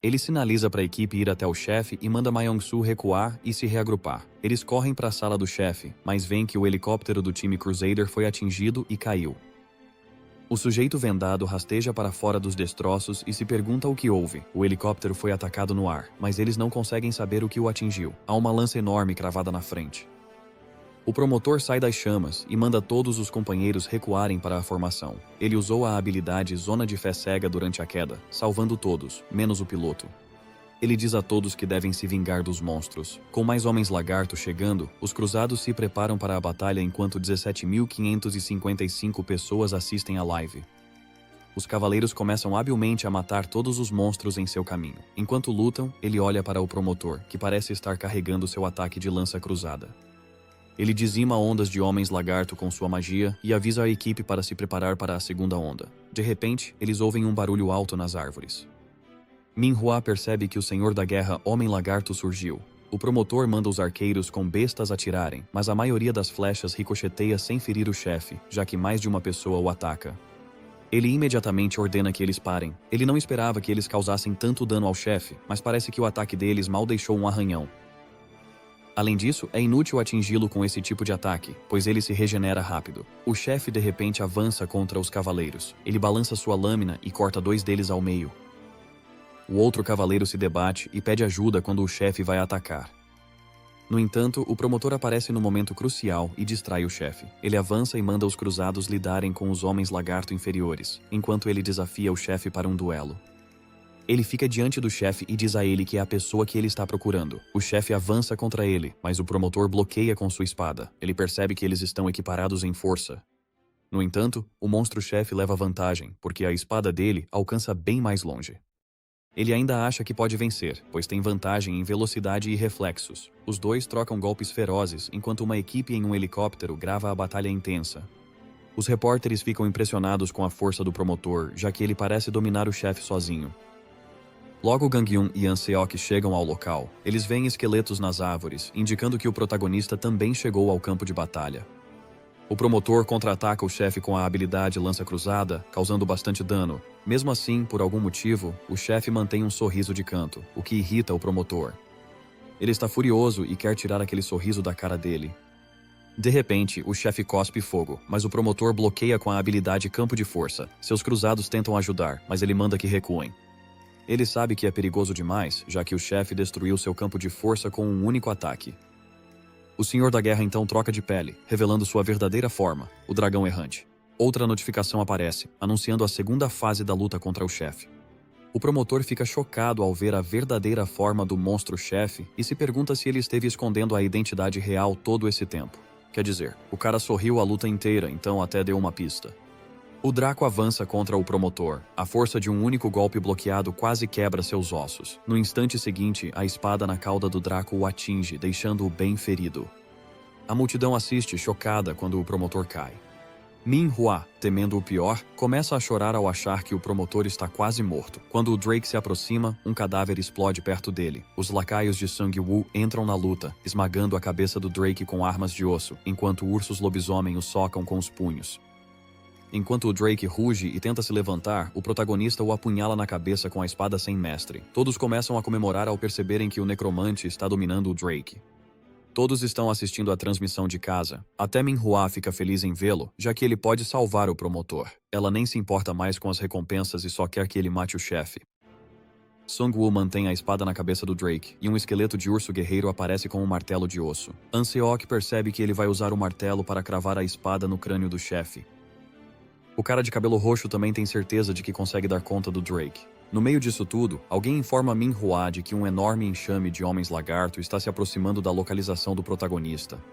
Ele sinaliza para a equipe ir até o chefe e manda Ma Yong-soo recuar e se reagrupar. Eles correm para a sala do chefe, mas veem que o helicóptero do time Crusader foi atingido e caiu. O sujeito vendado rasteja para fora dos destroços e se pergunta o que houve. O helicóptero foi atacado no ar, mas eles não conseguem saber o que o atingiu. Há uma lança enorme cravada na frente. O promotor sai das chamas e manda todos os companheiros recuarem para a formação. Ele usou a habilidade Zona de Fé Cega durante a queda, salvando todos, menos o piloto. Ele diz a todos que devem se vingar dos monstros. Com mais homens lagarto chegando, os cruzados se preparam para a batalha enquanto 17.555 pessoas assistem à live. Os cavaleiros começam habilmente a matar todos os monstros em seu caminho. Enquanto lutam, ele olha para o promotor, que parece estar carregando seu ataque de lança cruzada. Ele dizima ondas de homens lagarto com sua magia e avisa a equipe para se preparar para a segunda onda. De repente, eles ouvem um barulho alto nas árvores. Min-hwa percebe que o senhor da guerra Homem Lagarto surgiu. O promotor manda os arqueiros com bestas atirarem, mas a maioria das flechas ricocheteia sem ferir o chefe, já que mais de uma pessoa o ataca. Ele imediatamente ordena que eles parem. Ele não esperava que eles causassem tanto dano ao chefe, mas parece que o ataque deles mal deixou um arranhão. Além disso, é inútil atingi-lo com esse tipo de ataque, pois ele se regenera rápido. O chefe de repente avança contra os cavaleiros. Ele balança sua lâmina e corta 2 deles ao meio. O outro cavaleiro se debate e pede ajuda quando o chefe vai atacar. No entanto, o promotor aparece no momento crucial e distrai o chefe. Ele avança e manda os cruzados lidarem com os homens lagarto inferiores, enquanto ele desafia o chefe para um duelo. Ele fica diante do chefe e diz a ele que é a pessoa que ele está procurando. O chefe avança contra ele, mas o promotor bloqueia com sua espada. Ele percebe que eles estão equiparados em força. No entanto, o monstro-chefe leva vantagem, porque a espada dele alcança bem mais longe. Ele ainda acha que pode vencer, pois tem vantagem em velocidade e reflexos. Os dois trocam golpes ferozes, enquanto uma equipe em um helicóptero grava a batalha intensa. Os repórteres ficam impressionados com a força do promotor, já que ele parece dominar o chefe sozinho. Logo Gang-eun e An-seok chegam ao local. Eles veem esqueletos nas árvores, indicando que o protagonista também chegou ao campo de batalha. O promotor contra-ataca o chefe com a habilidade lança cruzada, causando bastante dano. Mesmo assim, por algum motivo, o chefe mantém um sorriso de canto, o que irrita o promotor. Ele está furioso e quer tirar aquele sorriso da cara dele. De repente, o chefe cospe fogo, mas o promotor bloqueia com a habilidade campo de força. Seus cruzados tentam ajudar, mas ele manda que recuem. Ele sabe que é perigoso demais, já que o chefe destruiu seu campo de força com um único ataque. O Senhor da Guerra então troca de pele, revelando sua verdadeira forma, o dragão errante. Outra notificação aparece, anunciando a segunda fase da luta contra o chefe. O promotor fica chocado ao ver a verdadeira forma do monstro-chefe e se pergunta se ele esteve escondendo a identidade real todo esse tempo. Quer dizer, o cara sorriu a luta inteira, então até deu uma pista. O Draco avança contra o promotor. A força de um único golpe bloqueado quase quebra seus ossos. No instante seguinte, a espada na cauda do Draco o atinge, deixando-o bem ferido. A multidão assiste chocada quando o promotor cai. Min-hwa, temendo o pior, começa a chorar ao achar que o promotor está quase morto. Quando o Drake se aproxima, um cadáver explode perto dele. Os lacaios de Sang-woo entram na luta, esmagando a cabeça do Drake com armas de osso, enquanto ursos lobisomem o socam com os punhos. Enquanto o Drake ruge e tenta se levantar, o protagonista o apunhala na cabeça com a espada sem mestre. Todos começam a comemorar ao perceberem que o necromante está dominando o Drake. Todos estão assistindo à transmissão de casa. Até Min-hwa fica feliz em vê-lo, já que ele pode salvar o promotor. Ela nem se importa mais com as recompensas e só quer que ele mate o chefe. Sang-woo mantém a espada na cabeça do Drake, e um esqueleto de urso guerreiro aparece com um martelo de osso. An-seok percebe que ele vai usar o martelo para cravar a espada no crânio do chefe. O cara de cabelo roxo também tem certeza de que consegue dar conta do Drake. No meio disso tudo, alguém informa Min-hwa de que um enorme enxame de homens lagarto está se aproximando da localização do protagonista.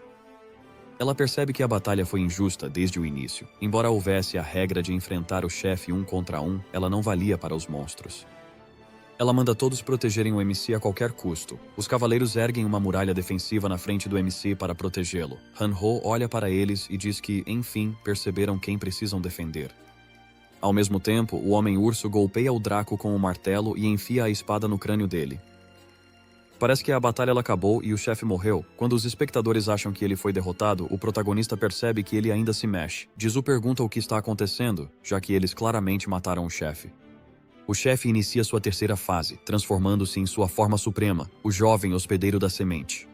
Ela percebe que a batalha foi injusta desde o início. Embora houvesse a regra de enfrentar o chefe 1 contra 1, ela não valia para os monstros. Ela manda todos protegerem o MC a qualquer custo. Os cavaleiros erguem uma muralha defensiva na frente do MC para protegê-lo. Han-ho olha para eles e diz que, enfim, perceberam quem precisam defender. Ao mesmo tempo, o Homem-Urso golpeia o Draco com o martelo e enfia a espada no crânio dele. Parece que a batalha acabou e o chefe morreu. Quando os espectadores acham que ele foi derrotado, o protagonista percebe que ele ainda se mexe. Jisoo pergunta o que está acontecendo, já que eles claramente mataram o chefe. O chefe inicia sua terceira fase, transformando-se em sua forma suprema, o jovem hospedeiro da semente.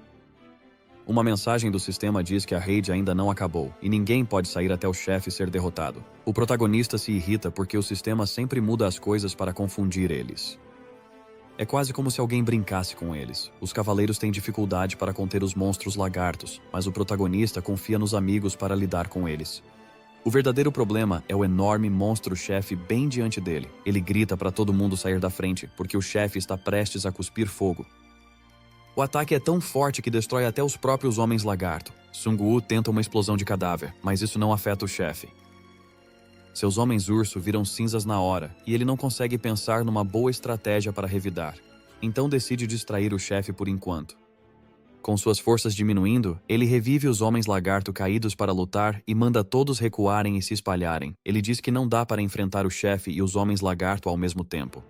Uma mensagem do sistema diz que a raid ainda não acabou, e ninguém pode sair até o chefe ser derrotado. O protagonista se irrita porque o sistema sempre muda as coisas para confundir eles. É quase como se alguém brincasse com eles. Os cavaleiros têm dificuldade para conter os monstros lagartos, mas o protagonista confia nos amigos para lidar com eles. O verdadeiro problema é o enorme monstro-chefe bem diante dele. Ele grita para todo mundo sair da frente, porque o chefe está prestes a cuspir fogo. O ataque é tão forte que destrói até os próprios homens lagarto. Sung-woo tenta uma explosão de cadáver, mas isso não afeta o chefe. Seus homens urso viram cinzas na hora, e ele não consegue pensar numa boa estratégia para revidar. Então decide distrair o chefe por enquanto. Com suas forças diminuindo, ele revive os homens lagarto caídos para lutar e manda todos recuarem e se espalharem. Ele diz que não dá para enfrentar o chefe e os homens lagarto ao mesmo tempo.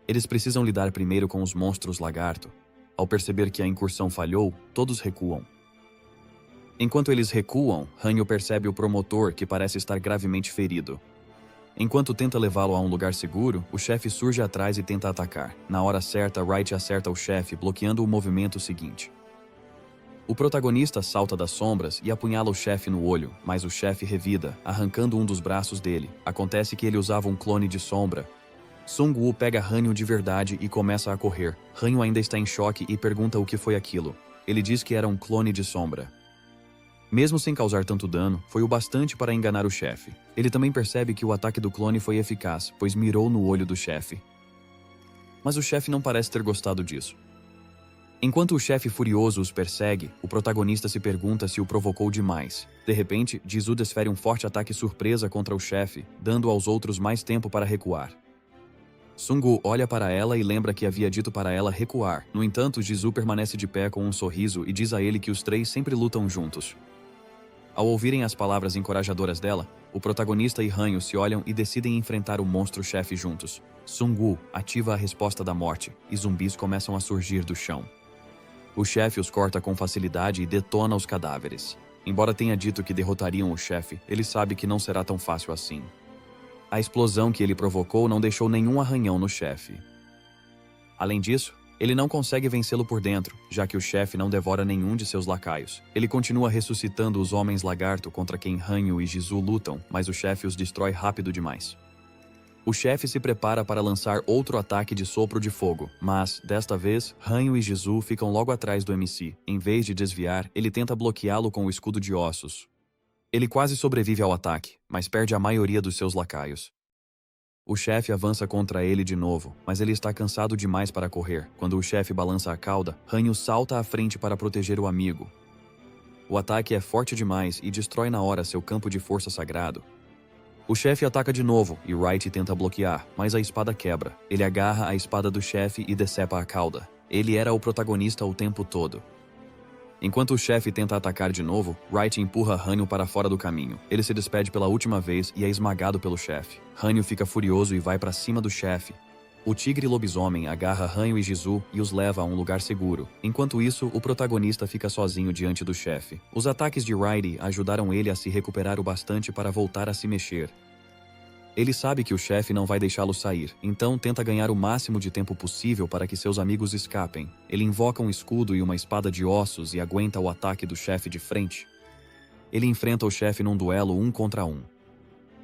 Eles precisam lidar primeiro com os monstros lagarto. Ao perceber que a incursão falhou, todos recuam. Enquanto eles recuam, Hanyu percebe o promotor, que parece estar gravemente ferido. Enquanto tenta levá-lo a um lugar seguro, o chefe surge atrás e tenta atacar. Na hora certa, Wright acerta o chefe, bloqueando o movimento seguinte. O protagonista salta das sombras e apunhala o chefe no olho, mas o chefe revida, arrancando um dos braços dele. Acontece que ele usava um clone de sombra. Sung-woo pega Hanyu de verdade e começa a correr. Hanyu ainda está em choque e pergunta o que foi aquilo. Ele diz que era um clone de sombra. Mesmo sem causar tanto dano, foi o bastante para enganar o chefe. Ele também percebe que o ataque do clone foi eficaz, pois mirou no olho do chefe. Mas o chefe não parece ter gostado disso. Enquanto o chefe furioso os persegue, o protagonista se pergunta se o provocou demais. De repente, Jisoo desfere um forte ataque surpresa contra o chefe, dando aos outros mais tempo para recuar. Sung-woo olha para ela e lembra que havia dito para ela recuar. No entanto, Jisoo permanece de pé com um sorriso e diz a ele que os três sempre lutam juntos. Ao ouvirem as palavras encorajadoras dela, o protagonista e Hanyu se olham e decidem enfrentar o monstro-chefe juntos. Sung-woo ativa a resposta da morte, e zumbis começam a surgir do chão. O chefe os corta com facilidade e detona os cadáveres. Embora tenha dito que derrotariam o chefe, ele sabe que não será tão fácil assim. A explosão que ele provocou não deixou nenhum arranhão no chefe. Além disso, ele não consegue vencê-lo por dentro, já que o chefe não devora nenhum de seus lacaios. Ele continua ressuscitando os homens lagarto contra quem Hanyu e Jisoo lutam, mas o chefe os destrói rápido demais. O chefe se prepara para lançar outro ataque de sopro de fogo, mas, desta vez, Hanyu e Jisoo ficam logo atrás do MC. Em vez de desviar, ele tenta bloqueá-lo com o escudo de ossos. Ele quase sobrevive ao ataque, mas perde a maioria dos seus lacaios. O chefe avança contra ele de novo, mas ele está cansado demais para correr. Quando o chefe balança a cauda, Hanyu salta à frente para proteger o amigo. O ataque é forte demais e destrói na hora seu campo de força sagrado. O chefe ataca de novo e Wright tenta bloquear, mas a espada quebra. Ele agarra a espada do chefe e decepa a cauda. Ele era o protagonista o tempo todo. Enquanto o chefe tenta atacar de novo, Wright empurra Hanyu para fora do caminho. Ele se despede pela última vez e é esmagado pelo chefe. Hanyu fica furioso e vai para cima do chefe. O tigre lobisomem agarra Hanyu e Jisoo e os leva a um lugar seguro. Enquanto isso, o protagonista fica sozinho diante do chefe. Os ataques de Wright ajudaram ele a se recuperar o bastante para voltar a se mexer. Ele sabe que o chefe não vai deixá-lo sair, então tenta ganhar o máximo de tempo possível para que seus amigos escapem. Ele invoca um escudo e uma espada de ossos e aguenta o ataque do chefe de frente. Ele enfrenta o chefe num duelo 1 contra 1.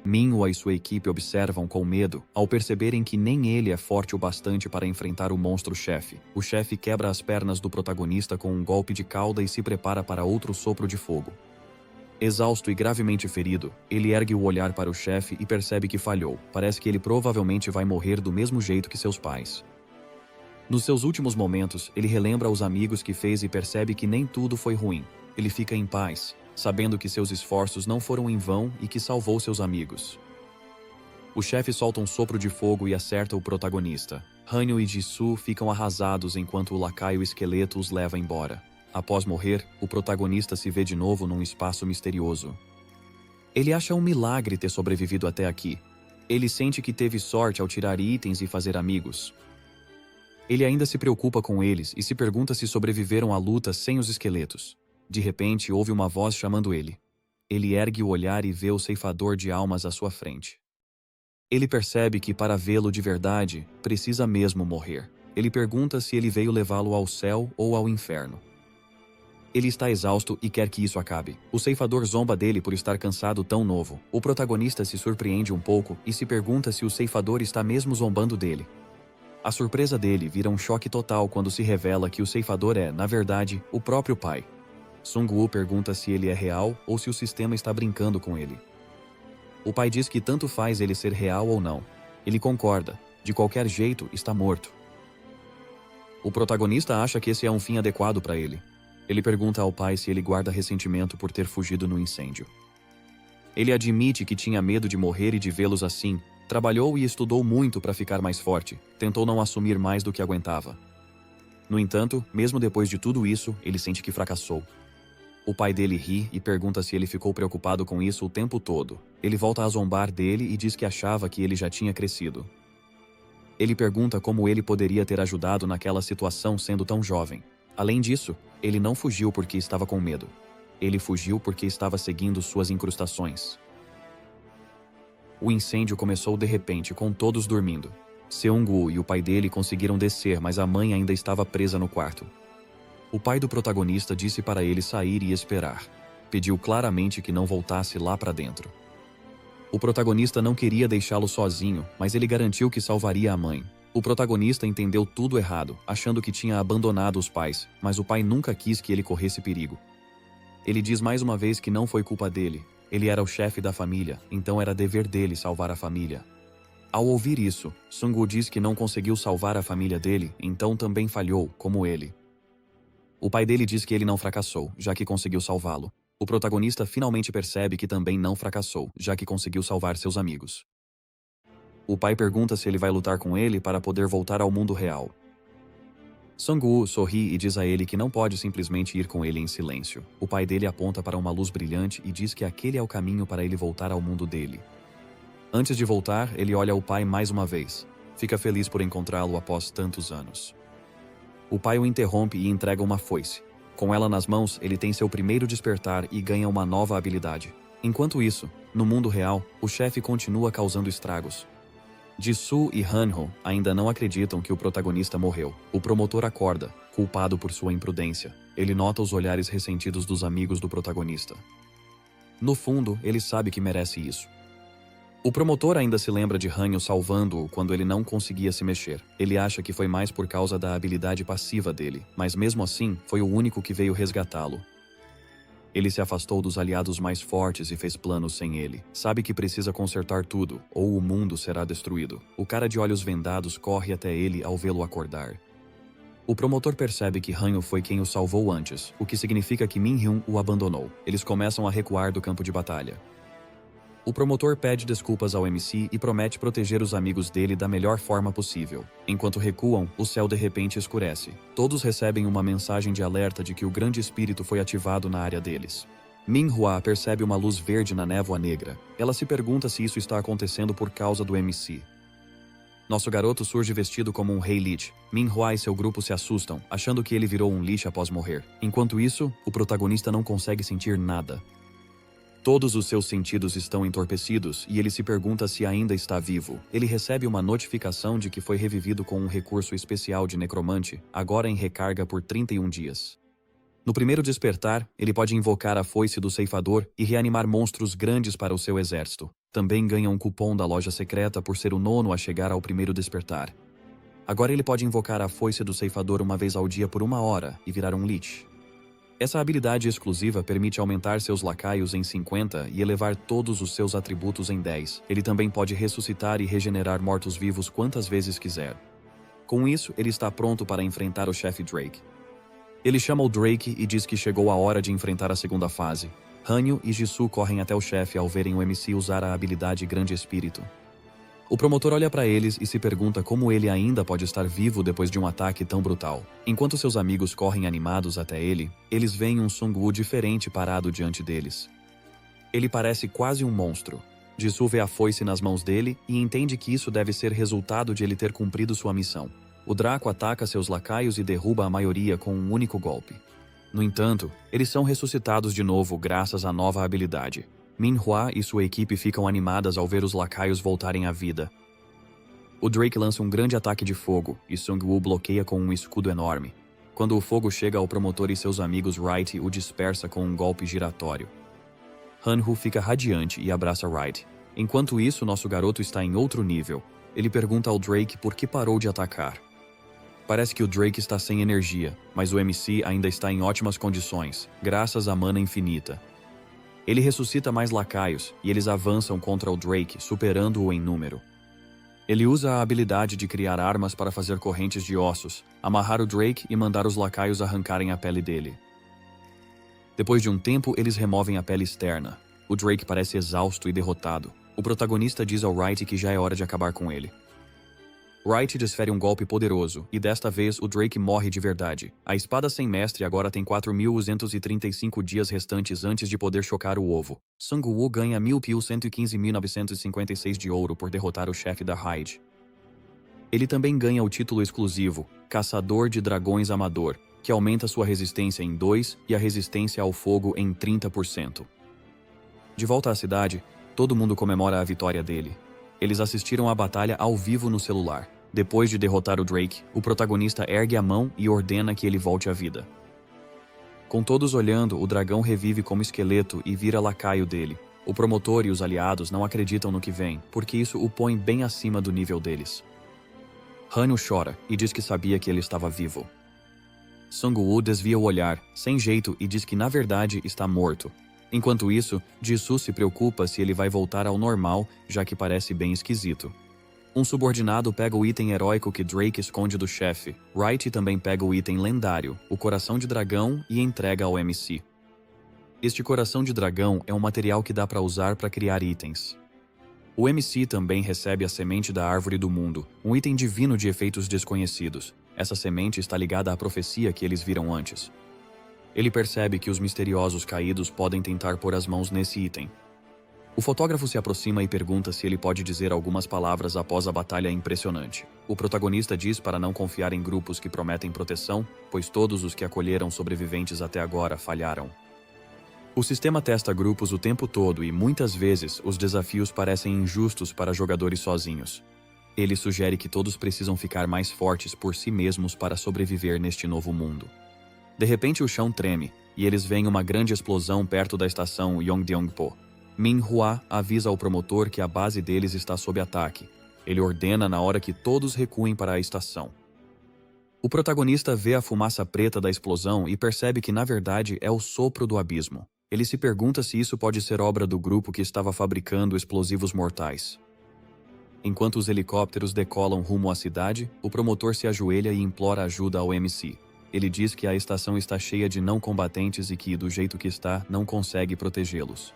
Minhwa e sua equipe observam com medo ao perceberem que nem ele é forte o bastante para enfrentar o monstro-chefe. O chefe quebra as pernas do protagonista com um golpe de cauda e se prepara para outro sopro de fogo. Exausto e gravemente ferido, ele ergue o olhar para o chefe e percebe que falhou. Parece que ele provavelmente vai morrer do mesmo jeito que seus pais. Nos seus últimos momentos, ele relembra os amigos que fez e percebe que nem tudo foi ruim. Ele fica em paz, sabendo que seus esforços não foram em vão e que salvou seus amigos. O chefe solta um sopro de fogo e acerta o protagonista. Hanyu e Jisoo ficam arrasados enquanto o lacaio esqueleto os leva embora. Após morrer, o protagonista se vê de novo num espaço misterioso. Ele acha um milagre ter sobrevivido até aqui. Ele sente que teve sorte ao tirar itens e fazer amigos. Ele ainda se preocupa com eles e se pergunta se sobreviveram à luta sem os esqueletos. De repente, ouve uma voz chamando ele. Ele ergue o olhar e vê o ceifador de almas à sua frente. Ele percebe que para vê-lo de verdade, precisa mesmo morrer. Ele pergunta se ele veio levá-lo ao céu ou ao inferno. Ele está exausto e quer que isso acabe. O ceifador zomba dele por estar cansado tão novo. O protagonista se surpreende um pouco e se pergunta se o ceifador está mesmo zombando dele. A surpresa dele vira um choque total quando se revela que o ceifador é, na verdade, o próprio pai. Sung-woo pergunta se ele é real ou se o sistema está brincando com ele. O pai diz que tanto faz ele ser real ou não. Ele concorda. De qualquer jeito, está morto. O protagonista acha que esse é um fim adequado para ele. Ele pergunta ao pai se ele guarda ressentimento por ter fugido no incêndio. Ele admite que tinha medo de morrer e de vê-los assim. Trabalhou e estudou muito para ficar mais forte. Tentou não assumir mais do que aguentava. No entanto, mesmo depois de tudo isso, ele sente que fracassou. O pai dele ri e pergunta se ele ficou preocupado com isso o tempo todo. Ele volta a zombar dele e diz que achava que ele já tinha crescido. Ele pergunta como ele poderia ter ajudado naquela situação sendo tão jovem. Além disso, ele não fugiu porque estava com medo. Ele fugiu porque estava seguindo suas incrustações. O incêndio começou de repente, com todos dormindo. Seung-woo e o pai dele conseguiram descer, mas a mãe ainda estava presa no quarto. O pai do protagonista disse para ele sair e esperar. Pediu claramente que não voltasse lá para dentro. O protagonista não queria deixá-lo sozinho, mas ele garantiu que salvaria a mãe. O protagonista entendeu tudo errado, achando que tinha abandonado os pais, mas o pai nunca quis que ele corresse perigo. Ele diz mais uma vez que não foi culpa dele. Ele era o chefe da família, então era dever dele salvar a família. Ao ouvir isso, Sung-woo diz que não conseguiu salvar a família dele, então também falhou, como ele. O pai dele diz que ele não fracassou, já que conseguiu salvá-lo. O protagonista finalmente percebe que também não fracassou, já que conseguiu salvar seus amigos. O pai pergunta se ele vai lutar com ele para poder voltar ao mundo real. Sung-woo sorri e diz a ele que não pode simplesmente ir com ele em silêncio. O pai dele aponta para uma luz brilhante e diz que aquele é o caminho para ele voltar ao mundo dele. Antes de voltar, ele olha o pai mais uma vez. Fica feliz por encontrá-lo após tantos anos. O pai o interrompe e entrega uma foice. Com ela nas mãos, ele tem seu primeiro despertar e ganha uma nova habilidade. Enquanto isso, no mundo real, o chefe continua causando estragos. Jisoo e Han-ho ainda não acreditam que o protagonista morreu. O promotor acorda, culpado por sua imprudência. Ele nota os olhares ressentidos dos amigos do protagonista. No fundo, ele sabe que merece isso. O promotor ainda se lembra de Han-ho salvando-o quando ele não conseguia se mexer. Ele acha que foi mais por causa da habilidade passiva dele, mas mesmo assim, foi o único que veio resgatá-lo. Ele se afastou dos aliados mais fortes e fez planos sem ele. Sabe que precisa consertar tudo, ou o mundo será destruído. O cara de olhos vendados corre até ele ao vê-lo acordar. O promotor percebe que Han-ho foi quem o salvou antes, o que significa que Min-hyun o abandonou. Eles começam a recuar do campo de batalha. O promotor pede desculpas ao MC e promete proteger os amigos dele da melhor forma possível. Enquanto recuam, o céu de repente escurece. Todos recebem uma mensagem de alerta de que o grande espírito foi ativado na área deles. Min-hwa percebe uma luz verde na névoa negra. Ela se pergunta se isso está acontecendo por causa do MC. Nosso garoto surge vestido como um rei Lich. Min-hwa e seu grupo se assustam, achando que ele virou um Lich após morrer. Enquanto isso, o protagonista não consegue sentir nada. Todos os seus sentidos estão entorpecidos e ele se pergunta se ainda está vivo. Ele recebe uma notificação de que foi revivido com um recurso especial de necromante, agora em recarga por 31 dias. No primeiro despertar, ele pode invocar a foice do ceifador e reanimar monstros grandes para o seu exército. Também ganha um cupom da loja secreta por ser o nono a chegar ao primeiro despertar. Agora ele pode invocar a foice do ceifador uma vez ao dia por 1 hora e virar um Lich. Essa habilidade exclusiva permite aumentar seus lacaios em 50 e elevar todos os seus atributos em 10. Ele também pode ressuscitar e regenerar mortos-vivos quantas vezes quiser. Com isso, ele está pronto para enfrentar o chefe Drake. Ele chama o Drake e diz que chegou a hora de enfrentar a segunda fase. Han-ho e Jisoo correm até o chefe ao verem o MC usar a habilidade Grande Espírito. O promotor olha para eles e se pergunta como ele ainda pode estar vivo depois de um ataque tão brutal. Enquanto seus amigos correm animados até ele, eles veem um Sung-woo diferente parado diante deles. Ele parece quase um monstro. Jisoo vê a foice nas mãos dele e entende que isso deve ser resultado de ele ter cumprido sua missão. O Draco ataca seus lacaios e derruba a maioria com um único golpe. No entanto, eles são ressuscitados de novo graças à nova habilidade. Minhua e sua equipe ficam animadas ao ver os lacaios voltarem à vida. O Drake lança um grande ataque de fogo e Sung-woo bloqueia com um escudo enorme. Quando o fogo chega ao promotor e seus amigos, Wright o dispersa com um golpe giratório. Han-woo fica radiante e abraça Wright. Enquanto isso, nosso garoto está em outro nível. Ele pergunta ao Drake por que parou de atacar. Parece que o Drake está sem energia, mas o MC ainda está em ótimas condições, graças à mana infinita. Ele ressuscita mais lacaios e eles avançam contra o Drake, superando-o em número. Ele usa a habilidade de criar armas para fazer correntes de ossos, amarrar o Drake e mandar os lacaios arrancarem a pele dele. Depois de um tempo, eles removem a pele externa. O Drake parece exausto e derrotado. O protagonista diz ao Wright que já é hora de acabar com ele. Wright desfere um golpe poderoso, e desta vez o Drake morre de verdade. A espada sem mestre agora tem 4.235 dias restantes antes de poder chocar o ovo. Sung-woo ganha 1.115.956 de ouro por derrotar o chefe da raid. Ele também ganha o título exclusivo, Caçador de Dragões Amador, que aumenta sua resistência em 2 e a resistência ao fogo em 30%. De volta à cidade, todo mundo comemora a vitória dele. Eles assistiram à batalha ao vivo no celular. Depois de derrotar o Drake, o protagonista ergue a mão e ordena que ele volte à vida. Com todos olhando, o dragão revive como esqueleto e vira lacaio dele. O promotor e os aliados não acreditam no que vem, porque isso o põe bem acima do nível deles. Han chora e diz que sabia que ele estava vivo. Sung-woo desvia o olhar, sem jeito, e diz que na verdade está morto. Enquanto isso, Jisoo se preocupa se ele vai voltar ao normal, já que parece bem esquisito. Um subordinado pega o item heróico que Drake esconde do chefe. Wright também pega o item lendário, o Coração de Dragão, e entrega ao MC. Este Coração de Dragão é um material que dá para usar para criar itens. O MC também recebe a Semente da Árvore do Mundo, um item divino de efeitos desconhecidos. Essa semente está ligada à profecia que eles viram antes. Ele percebe que os misteriosos caídos podem tentar pôr as mãos nesse item. O fotógrafo se aproxima e pergunta se ele pode dizer algumas palavras após a batalha impressionante. O protagonista diz para não confiar em grupos que prometem proteção, pois todos os que acolheram sobreviventes até agora falharam. O sistema testa grupos o tempo todo e, muitas vezes, os desafios parecem injustos para jogadores sozinhos. Ele sugere que todos precisam ficar mais fortes por si mesmos para sobreviver neste novo mundo. De repente o chão treme, e eles veem uma grande explosão perto da estação Yongdeongpo. Minhua avisa ao promotor que a base deles está sob ataque. Ele ordena na hora que todos recuem para a estação. O protagonista vê a fumaça preta da explosão e percebe que na verdade é o sopro do abismo. Ele se pergunta se isso pode ser obra do grupo que estava fabricando explosivos mortais. Enquanto os helicópteros decolam rumo à cidade, o promotor se ajoelha e implora ajuda ao MC. Ele diz que a estação está cheia de não combatentes e que, do jeito que está, não consegue protegê-los.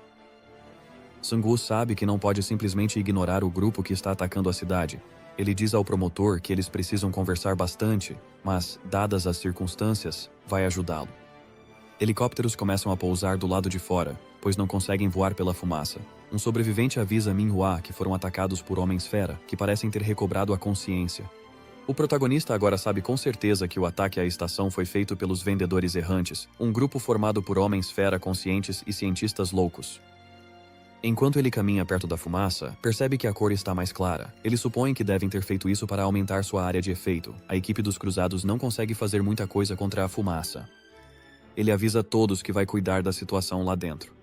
Sung-woo sabe que não pode simplesmente ignorar o grupo que está atacando a cidade. Ele diz ao promotor que eles precisam conversar bastante, mas, dadas as circunstâncias, vai ajudá-lo. Helicópteros começam a pousar do lado de fora, pois não conseguem voar pela fumaça. Um sobrevivente avisa Minhua que foram atacados por homens-fera, que parecem ter recobrado a consciência. O protagonista agora sabe com certeza que o ataque à estação foi feito pelos Vendedores Errantes, um grupo formado por homens-fera conscientes e cientistas loucos. Enquanto ele caminha perto da fumaça, percebe que a cor está mais clara. Ele supõe que devem ter feito isso para aumentar sua área de efeito. A equipe dos Cruzados não consegue fazer muita coisa contra a fumaça. Ele avisa todos que vai cuidar da situação lá dentro.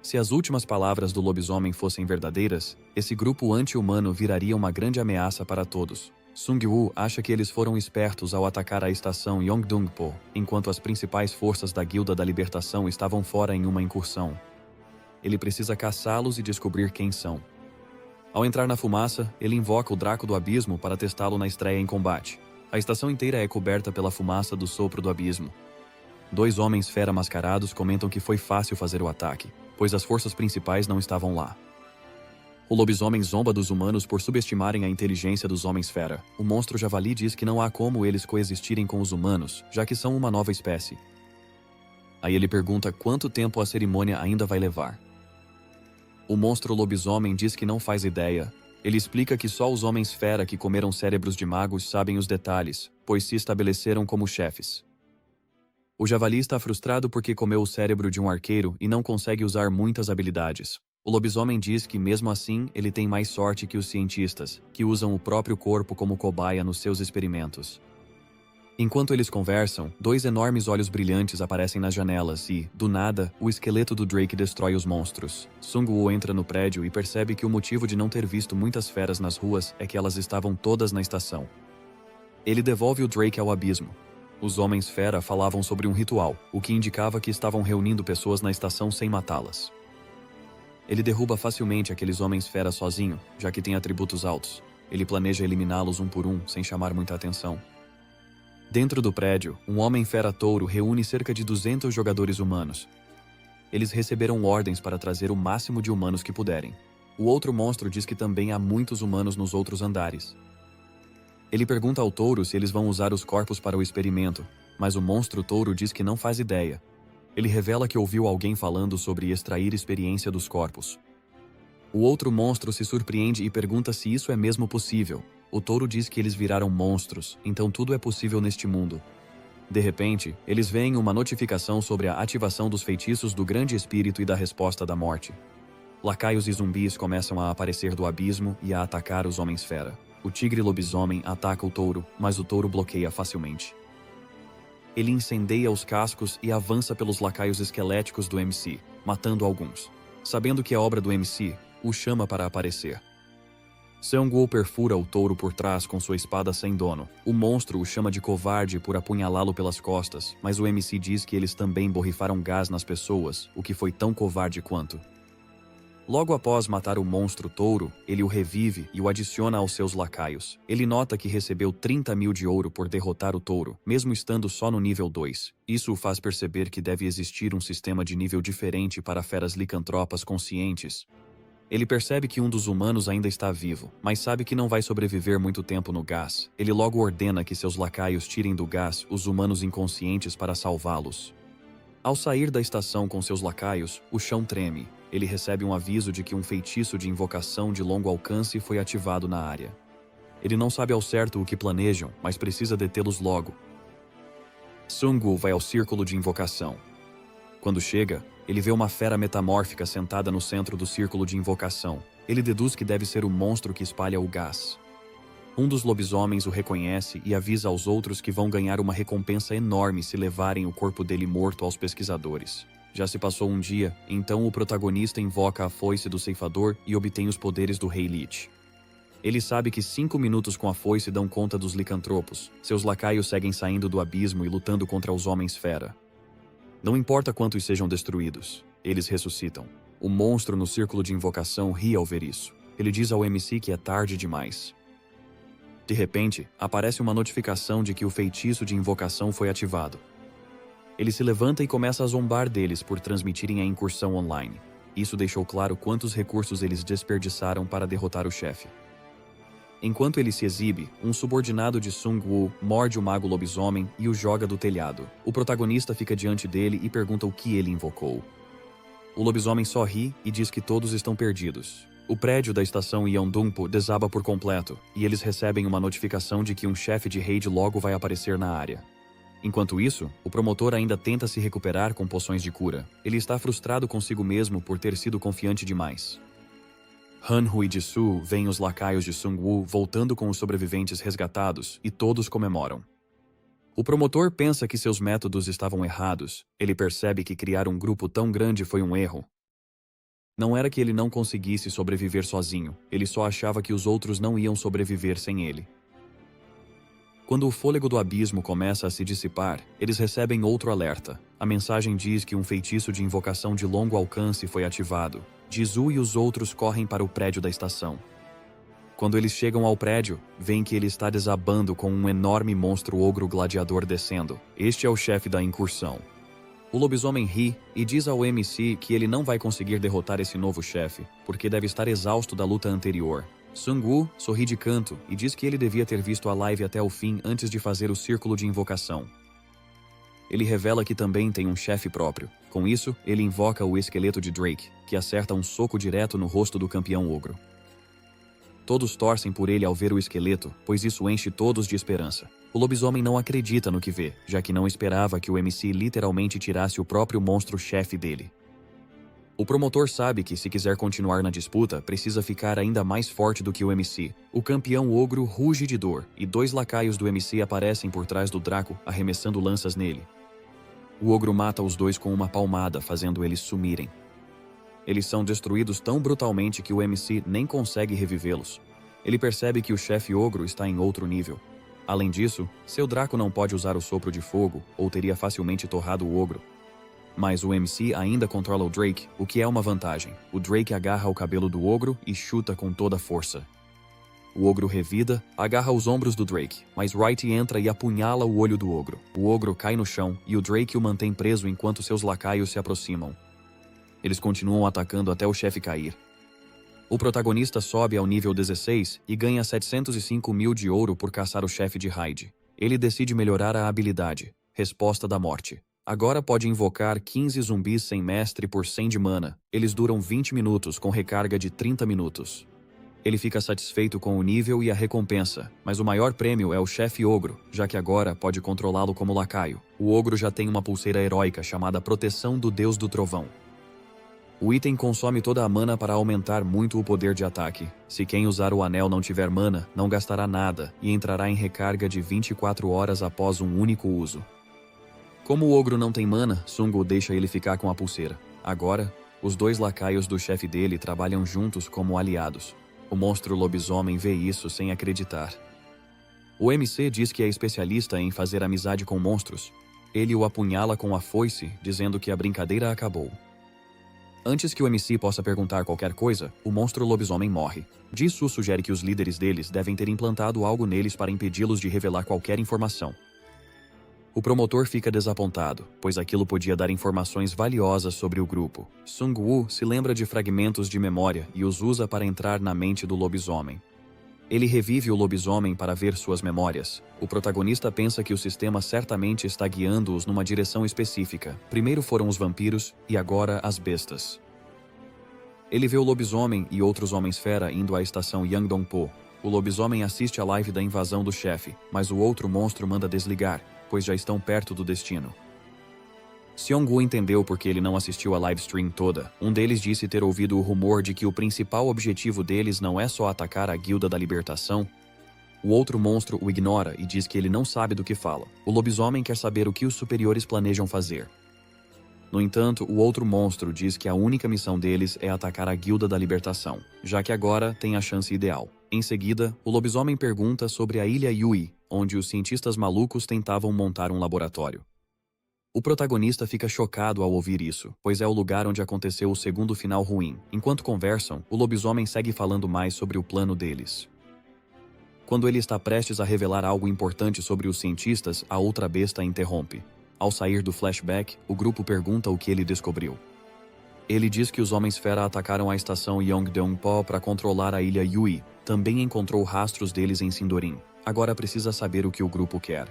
Se as últimas palavras do lobisomem fossem verdadeiras, esse grupo anti-humano viraria uma grande ameaça para todos. Sung-woo acha que eles foram espertos ao atacar a estação Yongdeongpo, enquanto as principais forças da Guilda da Libertação estavam fora em uma incursão. Ele precisa caçá-los e descobrir quem são. Ao entrar na fumaça, ele invoca o Draco do Abismo para testá-lo na estreia em combate. A estação inteira é coberta pela fumaça do sopro do abismo. 2 homens-fera mascarados comentam que foi fácil fazer o ataque, pois as forças principais não estavam lá. O lobisomem zomba dos humanos por subestimarem a inteligência dos homens-fera. O monstro javali diz que não há como eles coexistirem com os humanos, já que são uma nova espécie. Aí ele pergunta quanto tempo a cerimônia ainda vai levar. O monstro lobisomem diz que não faz ideia. Ele explica que só os homens-fera que comeram cérebros de magos sabem os detalhes, pois se estabeleceram como chefes. O javali está frustrado porque comeu o cérebro de um arqueiro e não consegue usar muitas habilidades. O lobisomem diz que, mesmo assim, ele tem mais sorte que os cientistas, que usam o próprio corpo como cobaia nos seus experimentos. Enquanto eles conversam, dois enormes olhos brilhantes aparecem nas janelas e, do nada, o esqueleto do Drake destrói os monstros. Sung-woo entra no prédio e percebe que o motivo de não ter visto muitas feras nas ruas é que elas estavam todas na estação. Ele devolve o Drake ao abismo. Os Homens-Fera falavam sobre um ritual, o que indicava que estavam reunindo pessoas na estação sem matá-las. Ele derruba facilmente aqueles Homens-Fera sozinho, já que tem atributos altos. Ele planeja eliminá-los um por um, sem chamar muita atenção. Dentro do prédio, um Homem-Fera Touro reúne cerca de 200 jogadores humanos. Eles receberam ordens para trazer o máximo de humanos que puderem. O outro monstro diz que também há muitos humanos nos outros andares. Ele pergunta ao touro se eles vão usar os corpos para o experimento, mas o monstro touro diz que não faz ideia. Ele revela que ouviu alguém falando sobre extrair experiência dos corpos. O outro monstro se surpreende e pergunta se isso é mesmo possível. O touro diz que eles viraram monstros, então tudo é possível neste mundo. De repente, eles veem uma notificação sobre a ativação dos feitiços do Grande Espírito e da Resposta da Morte. Lacaios e zumbis começam a aparecer do abismo e a atacar os Homens-Fera. O tigre lobisomem ataca o touro, mas o touro bloqueia facilmente. Ele incendeia os cascos e avança pelos lacaios esqueléticos do MC, matando alguns. Sabendo que é obra do MC, o chama para aparecer. Sung-woo perfura o touro por trás com sua espada sem dono. O monstro o chama de covarde por apunhalá-lo pelas costas, mas o MC diz que eles também borrifaram gás nas pessoas, o que foi tão covarde quanto. Logo após matar o monstro touro, ele o revive e o adiciona aos seus lacaios. Ele nota que recebeu 30 mil de ouro por derrotar o touro, mesmo estando só no nível 2. Isso o faz perceber que deve existir um sistema de nível diferente para feras licantropas conscientes. Ele percebe que um dos humanos ainda está vivo, mas sabe que não vai sobreviver muito tempo no gás. Ele logo ordena que seus lacaios tirem do gás os humanos inconscientes para salvá-los. Ao sair da estação com seus lacaios, o chão treme. Ele recebe um aviso de que um feitiço de invocação de longo alcance foi ativado na área. Ele não sabe ao certo o que planejam, mas precisa detê-los logo. Sung-woo vai ao círculo de invocação. Quando chega, ele vê uma fera metamórfica sentada no centro do círculo de invocação. Ele deduz que deve ser o monstro que espalha o gás. Um dos lobisomens o reconhece e avisa aos outros que vão ganhar uma recompensa enorme se levarem o corpo dele morto aos pesquisadores. Já se passou um dia, então o protagonista invoca a foice do ceifador e obtém os poderes do Rei Lich. Ele sabe que 5 minutos com a foice dão conta dos licantropos. Seus lacaios seguem saindo do abismo e lutando contra os Homens-Fera. Não importa quantos sejam destruídos, eles ressuscitam. O monstro no círculo de invocação ri ao ver isso. Ele diz ao MC que é tarde demais. De repente, aparece uma notificação de que o feitiço de invocação foi ativado. Ele se levanta e começa a zombar deles por transmitirem a incursão online. Isso deixou claro quantos recursos eles desperdiçaram para derrotar o chefe. Enquanto ele se exibe, um subordinado de Sung-woo morde o mago lobisomem e o joga do telhado. O protagonista fica diante dele e pergunta o que ele invocou. O lobisomem só ri e diz que todos estão perdidos. O prédio da estação Yeondongpo desaba por completo, e eles recebem uma notificação de que um chefe de raid logo vai aparecer na área. Enquanto isso, o promotor ainda tenta se recuperar com poções de cura. Ele está frustrado consigo mesmo por ter sido confiante demais. Han-Hu e Jisoo veem os lacaios de Sung-woo voltando com os sobreviventes resgatados e todos comemoram. O promotor pensa que seus métodos estavam errados. Ele percebe que criar um grupo tão grande foi um erro. Não era que ele não conseguisse sobreviver sozinho, ele só achava que os outros não iam sobreviver sem ele. Quando o fôlego do abismo começa a se dissipar, eles recebem outro alerta. A mensagem diz que um feitiço de invocação de longo alcance foi ativado. Jisoo e os outros correm para o prédio da estação. Quando eles chegam ao prédio, veem que ele está desabando com um enorme monstro ogro gladiador descendo. Este é o chefe da incursão. O lobisomem ri e diz ao MC que ele não vai conseguir derrotar esse novo chefe, porque deve estar exausto da luta anterior. Sung-woo sorri de canto e diz que ele devia ter visto a live até o fim antes de fazer o círculo de invocação. Ele revela que também tem um chefe próprio. Com isso, ele invoca o esqueleto de Drake, que acerta um soco direto no rosto do campeão ogro. Todos torcem por ele ao ver o esqueleto, pois isso enche todos de esperança. O lobisomem não acredita no que vê, já que não esperava que o MC literalmente tirasse o próprio monstro-chefe dele. O promotor sabe que, se quiser continuar na disputa, precisa ficar ainda mais forte do que o MC. O campeão ogro ruge de dor, e 2 lacaios do MC aparecem por trás do Draco, arremessando lanças nele. O ogro mata os 2 com uma palmada, fazendo eles sumirem. Eles são destruídos tão brutalmente que o MC nem consegue revivê-los. Ele percebe que o chefe ogro está em outro nível. Além disso, seu Draco não pode usar o sopro de fogo, ou teria facilmente torrado o ogro. Mas o MC ainda controla o Drake, o que é uma vantagem. O Drake agarra o cabelo do ogro e chuta com toda a força. O ogro revida, agarra os ombros do Drake, mas Wright entra e apunhala o olho do ogro. O ogro cai no chão e o Drake o mantém preso enquanto seus lacaios se aproximam. Eles continuam atacando até o chefe cair. O protagonista sobe ao nível 16 e ganha 705 mil de ouro por caçar o chefe de raid. Ele decide melhorar a habilidade, Resposta da Morte. Agora pode invocar 15 zumbis sem mestre por 100 de mana. Eles duram 20 minutos com recarga de 30 minutos. Ele fica satisfeito com o nível e a recompensa, mas o maior prêmio é o chefe ogro, já que agora pode controlá-lo como lacaio. O ogro já tem uma pulseira heróica chamada Proteção do Deus do Trovão. O item consome toda a mana para aumentar muito o poder de ataque. Se quem usar o anel não tiver mana, não gastará nada e entrará em recarga de 24 horas após um único uso. Como o ogro não tem mana, Sungo deixa ele ficar com a pulseira. Agora, os 2 lacaios do chefe dele trabalham juntos como aliados. O monstro lobisomem vê isso sem acreditar. O MC diz que é especialista em fazer amizade com monstros. Ele o apunhala com a foice, dizendo que a brincadeira acabou. Antes que o MC possa perguntar qualquer coisa, o monstro lobisomem morre. Jisoo sugere que os líderes deles devem ter implantado algo neles para impedi-los de revelar qualquer informação. O promotor fica desapontado, pois aquilo podia dar informações valiosas sobre o grupo. Sung-woo se lembra de fragmentos de memória e os usa para entrar na mente do lobisomem. Ele revive o lobisomem para ver suas memórias. O protagonista pensa que o sistema certamente está guiando-os numa direção específica. Primeiro foram os vampiros e agora as bestas. Ele vê o lobisomem e outros homens-fera indo à estação Yangdongpo. O lobisomem assiste à live da invasão do chefe, mas o outro monstro manda desligar, pois já estão perto do destino. Seong-woo entendeu porque ele não assistiu a livestream toda. Um deles disse ter ouvido o rumor de que o principal objetivo deles não é só atacar a Guilda da Libertação. O outro monstro o ignora e diz que ele não sabe do que fala. O lobisomem quer saber o que os superiores planejam fazer. No entanto, o outro monstro diz que a única missão deles é atacar a Guilda da Libertação, já que agora tem a chance ideal. Em seguida, o lobisomem pergunta sobre a Ilha Yui, onde os cientistas malucos tentavam montar um laboratório. O protagonista fica chocado ao ouvir isso, pois é o lugar onde aconteceu o segundo final ruim. Enquanto conversam, o lobisomem segue falando mais sobre o plano deles. Quando ele está prestes a revelar algo importante sobre os cientistas, a outra besta interrompe. Ao sair do flashback, o grupo pergunta o que ele descobriu. Ele diz que os Homens-Fera atacaram a estação Yongdeongpo para controlar a ilha Yui. Também encontrou rastros deles em Sindorin. Agora precisa saber o que o grupo quer.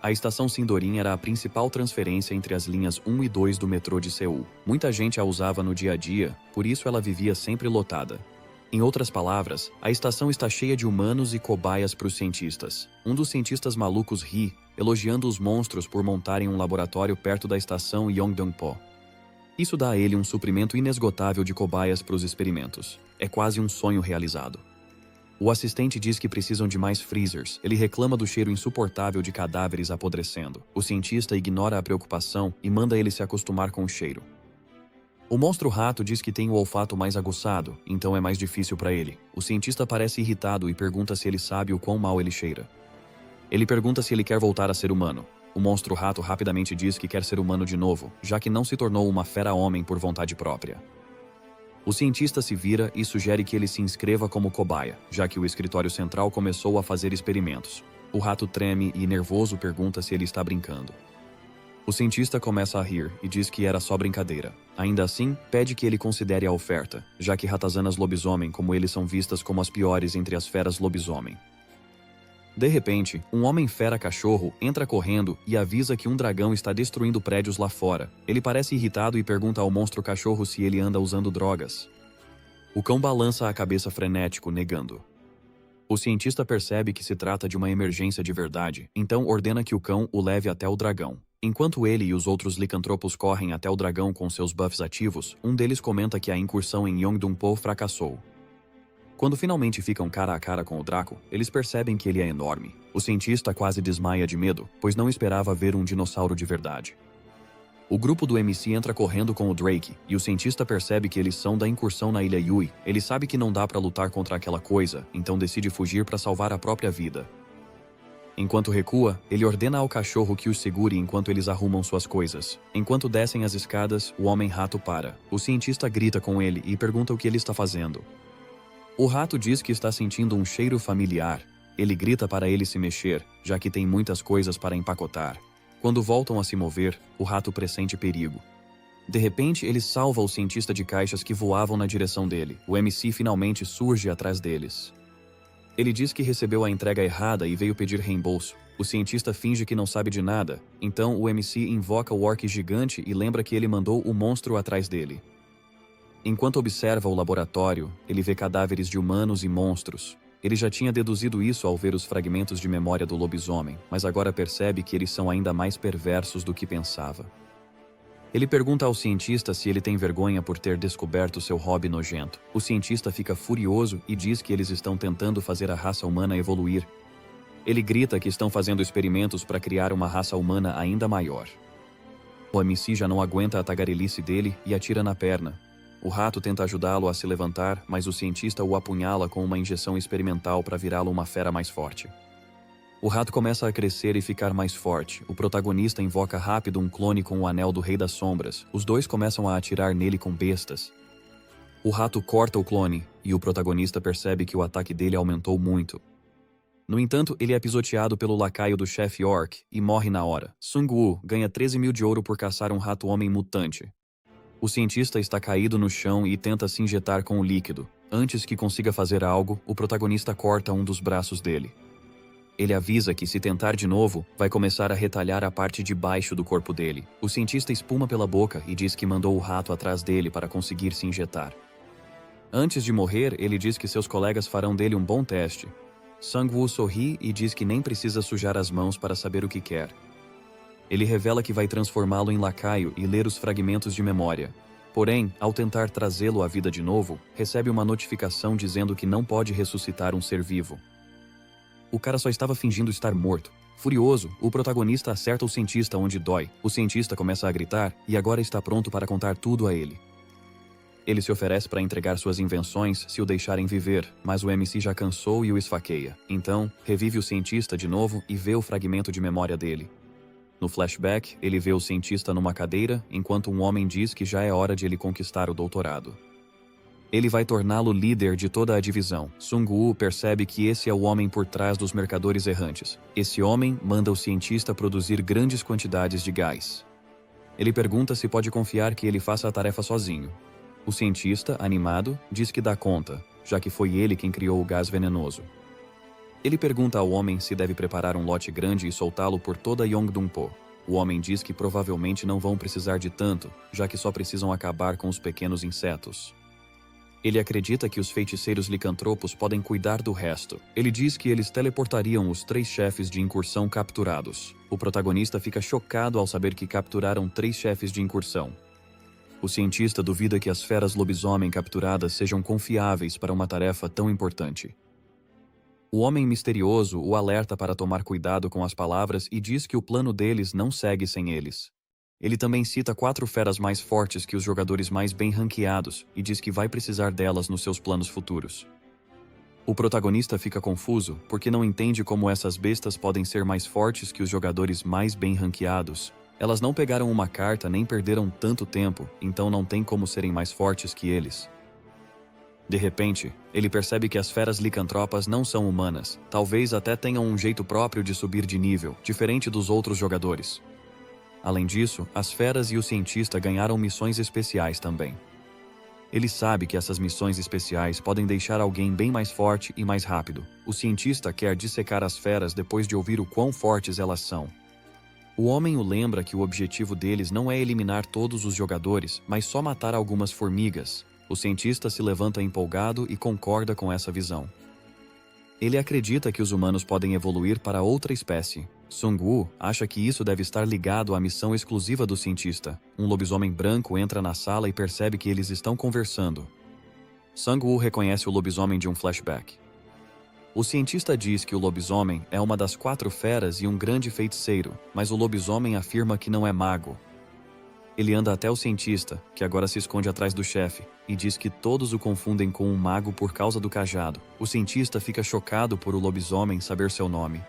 A estação Sindorin era a principal transferência entre as linhas 1 e 2 do metrô de Seul. Muita gente a usava no dia a dia, por isso ela vivia sempre lotada. Em outras palavras, a estação está cheia de humanos e cobaias para os cientistas. Um dos cientistas malucos ri, elogiando os monstros por montarem um laboratório perto da estação Yongdeongpo. Isso dá a ele um suprimento inesgotável de cobaias para os experimentos. É quase um sonho realizado. O assistente diz que precisam de mais freezers. Ele reclama do cheiro insuportável de cadáveres apodrecendo. O cientista ignora a preocupação e manda ele se acostumar com o cheiro. O monstro-rato diz que tem o olfato mais aguçado, então é mais difícil para ele. O cientista parece irritado e pergunta se ele sabe o quão mal ele cheira. Ele pergunta se ele quer voltar a ser humano. O monstro-rato rapidamente diz que quer ser humano de novo, já que não se tornou uma fera-homem por vontade própria. O cientista se vira e sugere que ele se inscreva como cobaia, já que o escritório central começou a fazer experimentos. O rato treme e, nervoso, pergunta se ele está brincando. O cientista começa a rir e diz que era só brincadeira. Ainda assim, pede que ele considere a oferta, já que ratazanas lobisomem como ele são vistas como as piores entre as feras lobisomem. De repente, um homem-fera cachorro entra correndo e avisa que um dragão está destruindo prédios lá fora. Ele parece irritado e pergunta ao monstro cachorro se ele anda usando drogas. O cão balança a cabeça frenético, negando. O cientista percebe que se trata de uma emergência de verdade, então ordena que o cão o leve até o dragão. Enquanto ele e os outros licantropos correm até o dragão com seus buffs ativos, um deles comenta que a incursão em Yongdongpo fracassou. Quando finalmente ficam cara a cara com o Draco, eles percebem que ele é enorme. O cientista quase desmaia de medo, pois não esperava ver um dinossauro de verdade. O grupo do MC entra correndo com o Drake, e o cientista percebe que eles são da incursão na Ilha Yui. Ele sabe que não dá pra lutar contra aquela coisa, então decide fugir pra salvar a própria vida. Enquanto recua, ele ordena ao cachorro que os segure enquanto eles arrumam suas coisas. Enquanto descem as escadas, o homem-rato para. O cientista grita com ele e pergunta o que ele está fazendo. O rato diz que está sentindo um cheiro familiar. Ele grita para ele se mexer, já que tem muitas coisas para empacotar. Quando voltam a se mover, o rato pressente perigo. De repente, ele salva o cientista de caixas que voavam na direção dele. O MC finalmente surge atrás deles. Ele diz que recebeu a entrega errada e veio pedir reembolso. O cientista finge que não sabe de nada, então o MC invoca o orc gigante e lembra que ele mandou o monstro atrás dele. Enquanto observa o laboratório, ele vê cadáveres de humanos e monstros. Ele já tinha deduzido isso ao ver os fragmentos de memória do lobisomem, mas agora percebe que eles são ainda mais perversos do que pensava. Ele pergunta ao cientista se ele tem vergonha por ter descoberto seu hobby nojento. O cientista fica furioso e diz que eles estão tentando fazer a raça humana evoluir. Ele grita que estão fazendo experimentos para criar uma raça humana ainda maior. O MC já não aguenta a tagarelice dele e atira na perna. O rato tenta ajudá-lo a se levantar, mas o cientista o apunhala com uma injeção experimental para virá-lo uma fera mais forte. O rato começa a crescer e ficar mais forte. O protagonista invoca rápido um clone com o anel do Rei das Sombras. Os dois começam a atirar nele com bestas. O rato corta o clone, e o protagonista percebe que o ataque dele aumentou muito. No entanto, ele é pisoteado pelo lacaio do chefe orc e morre na hora. Sung-woo ganha 13 mil de ouro por caçar um rato-homem mutante. O cientista está caído no chão e tenta se injetar com o líquido. Antes que consiga fazer algo, o protagonista corta um dos braços dele. Ele avisa que se tentar de novo, vai começar a retalhar a parte de baixo do corpo dele. O cientista espuma pela boca e diz que mandou o rato atrás dele para conseguir se injetar. Antes de morrer, ele diz que seus colegas farão dele um bom teste. Sung-woo sorri e diz que nem precisa sujar as mãos para saber o que quer. Ele revela que vai transformá-lo em lacaio e ler os fragmentos de memória. Porém, ao tentar trazê-lo à vida de novo, recebe uma notificação dizendo que não pode ressuscitar um ser vivo. O cara só estava fingindo estar morto. Furioso, o protagonista acerta o cientista onde dói. O cientista começa a gritar e agora está pronto para contar tudo a ele. Ele se oferece para entregar suas invenções se o deixarem viver, mas o MC já cansou e o esfaqueia. Então, revive o cientista de novo e vê o fragmento de memória dele. No flashback, ele vê o cientista numa cadeira, enquanto um homem diz que já é hora de ele conquistar o doutorado. Ele vai torná-lo líder de toda a divisão. Sung-woo percebe que esse é o homem por trás dos mercadores errantes. Esse homem manda o cientista produzir grandes quantidades de gás. Ele pergunta se pode confiar que ele faça a tarefa sozinho. O cientista, animado, diz que dá conta, já que foi ele quem criou o gás venenoso. Ele pergunta ao homem se deve preparar um lote grande e soltá-lo por toda Yongdongpo. O homem diz que provavelmente não vão precisar de tanto, já que só precisam acabar com os pequenos insetos. Ele acredita que os feiticeiros licantropos podem cuidar do resto. Ele diz que eles teleportariam os 3 chefes de incursão capturados. O protagonista fica chocado ao saber que capturaram 3 chefes de incursão. O cientista duvida que as feras lobisomem capturadas sejam confiáveis para uma tarefa tão importante. O homem misterioso o alerta para tomar cuidado com as palavras e diz que o plano deles não segue sem eles. Ele também cita 4 feras mais fortes que os jogadores mais bem ranqueados e diz que vai precisar delas nos seus planos futuros. O protagonista fica confuso porque não entende como essas bestas podem ser mais fortes que os jogadores mais bem ranqueados. Elas não pegaram uma carta nem perderam tanto tempo, então não tem como serem mais fortes que eles. De repente, ele percebe que as feras licantropas não são humanas. Talvez até tenham um jeito próprio de subir de nível, diferente dos outros jogadores. Além disso, as feras e o cientista ganharam missões especiais também. Ele sabe que essas missões especiais podem deixar alguém bem mais forte e mais rápido. O cientista quer dissecar as feras depois de ouvir o quão fortes elas são. O homem o lembra que o objetivo deles não é eliminar todos os jogadores, mas só matar algumas formigas. O cientista se levanta empolgado e concorda com essa visão. Ele acredita que os humanos podem evoluir para outra espécie. Sung-woo acha que isso deve estar ligado à missão exclusiva do cientista. Um lobisomem branco entra na sala e percebe que eles estão conversando. Sung-woo reconhece o lobisomem de um flashback. O cientista diz que o lobisomem é uma das 4 feras e um grande feiticeiro, mas o lobisomem afirma que não é mago. Ele anda até o cientista, que agora se esconde atrás do chefe, e diz que todos o confundem com um mago por causa do cajado. O cientista fica chocado por o lobisomem saber seu nome.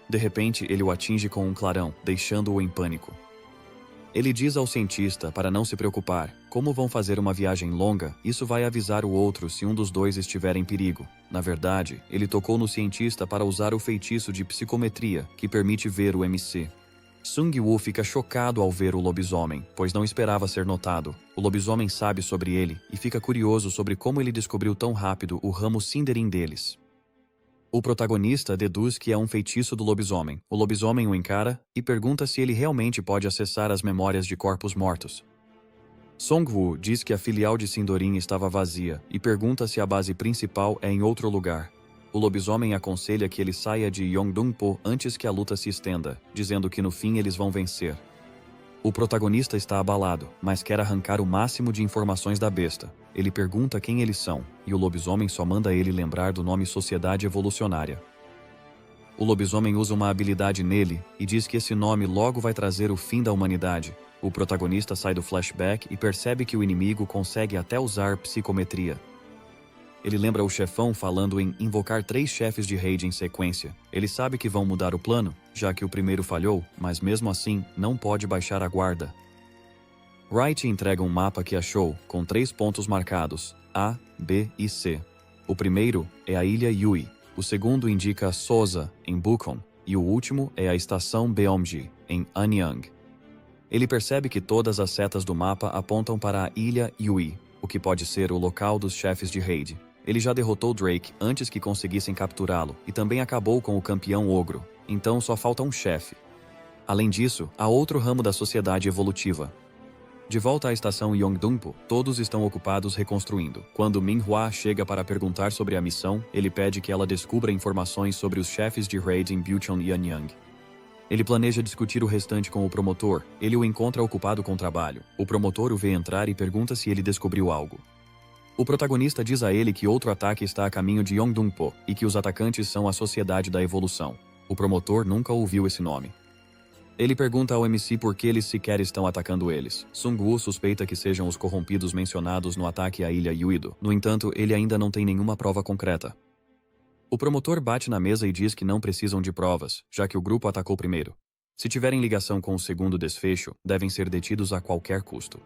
De repente, ele o atinge com um clarão, deixando-o em pânico. Ele diz ao cientista para não se preocupar. Como vão fazer uma viagem longa, isso vai avisar o outro se um dos dois estiver em perigo. Na verdade, ele tocou no cientista para usar o feitiço de psicometria, que permite ver o MC. Sung-woo fica chocado ao ver o lobisomem, pois não esperava ser notado. O lobisomem sabe sobre ele e fica curioso sobre como ele descobriu tão rápido o ramo Sindarin deles. O protagonista deduz que é um feitiço do lobisomem. O lobisomem o encara e pergunta se ele realmente pode acessar as memórias de corpos mortos. Sung-woo diz que a filial de Sindorin estava vazia e pergunta se a base principal é em outro lugar. O lobisomem aconselha que ele saia de Yongdongpo antes que a luta se estenda, dizendo que no fim eles vão vencer. O protagonista está abalado, mas quer arrancar o máximo de informações da besta. Ele pergunta quem eles são, e o lobisomem só manda ele lembrar do nome Sociedade Evolucionária. O lobisomem usa uma habilidade nele e diz que esse nome logo vai trazer o fim da humanidade. O protagonista sai do flashback e percebe que o inimigo consegue até usar psicometria. Ele lembra o chefão falando em invocar 3 chefes de raid em sequência. Ele sabe que vão mudar o plano, já que o primeiro falhou, mas mesmo assim, não pode baixar a guarda. Wright entrega um mapa que achou, com 3 pontos marcados, A, B e C. O primeiro é a ilha Yui, o segundo indica Sosa, em Bukon, e o último é a estação Beomji, em Anyang. Ele percebe que todas as setas do mapa apontam para a ilha Yui, o que pode ser o local dos chefes de raid. Ele já derrotou Drake antes que conseguissem capturá-lo e também acabou com o campeão ogro, então só falta um chefe. Além disso, há outro ramo da sociedade evolutiva. De volta à estação Yongdongpo, todos estão ocupados reconstruindo. Quando Minhua chega para perguntar sobre a missão, ele pede que ela descubra informações sobre os chefes de raid em Bucheon e Anyang. Ele planeja discutir o restante com o promotor. Ele o encontra ocupado com trabalho. O promotor o vê entrar e pergunta se ele descobriu algo. O protagonista diz a ele que outro ataque está a caminho de Yongdongpo e que os atacantes são a Sociedade da Evolução. O promotor nunca ouviu esse nome. Ele pergunta ao MC por que eles sequer estão atacando eles. Sung-woo suspeita que sejam os corrompidos mencionados no ataque à ilha Yuido. No entanto, ele ainda não tem nenhuma prova concreta. O promotor bate na mesa e diz que não precisam de provas, já que o grupo atacou primeiro. Se tiverem ligação com o segundo desfecho, devem ser detidos a qualquer custo.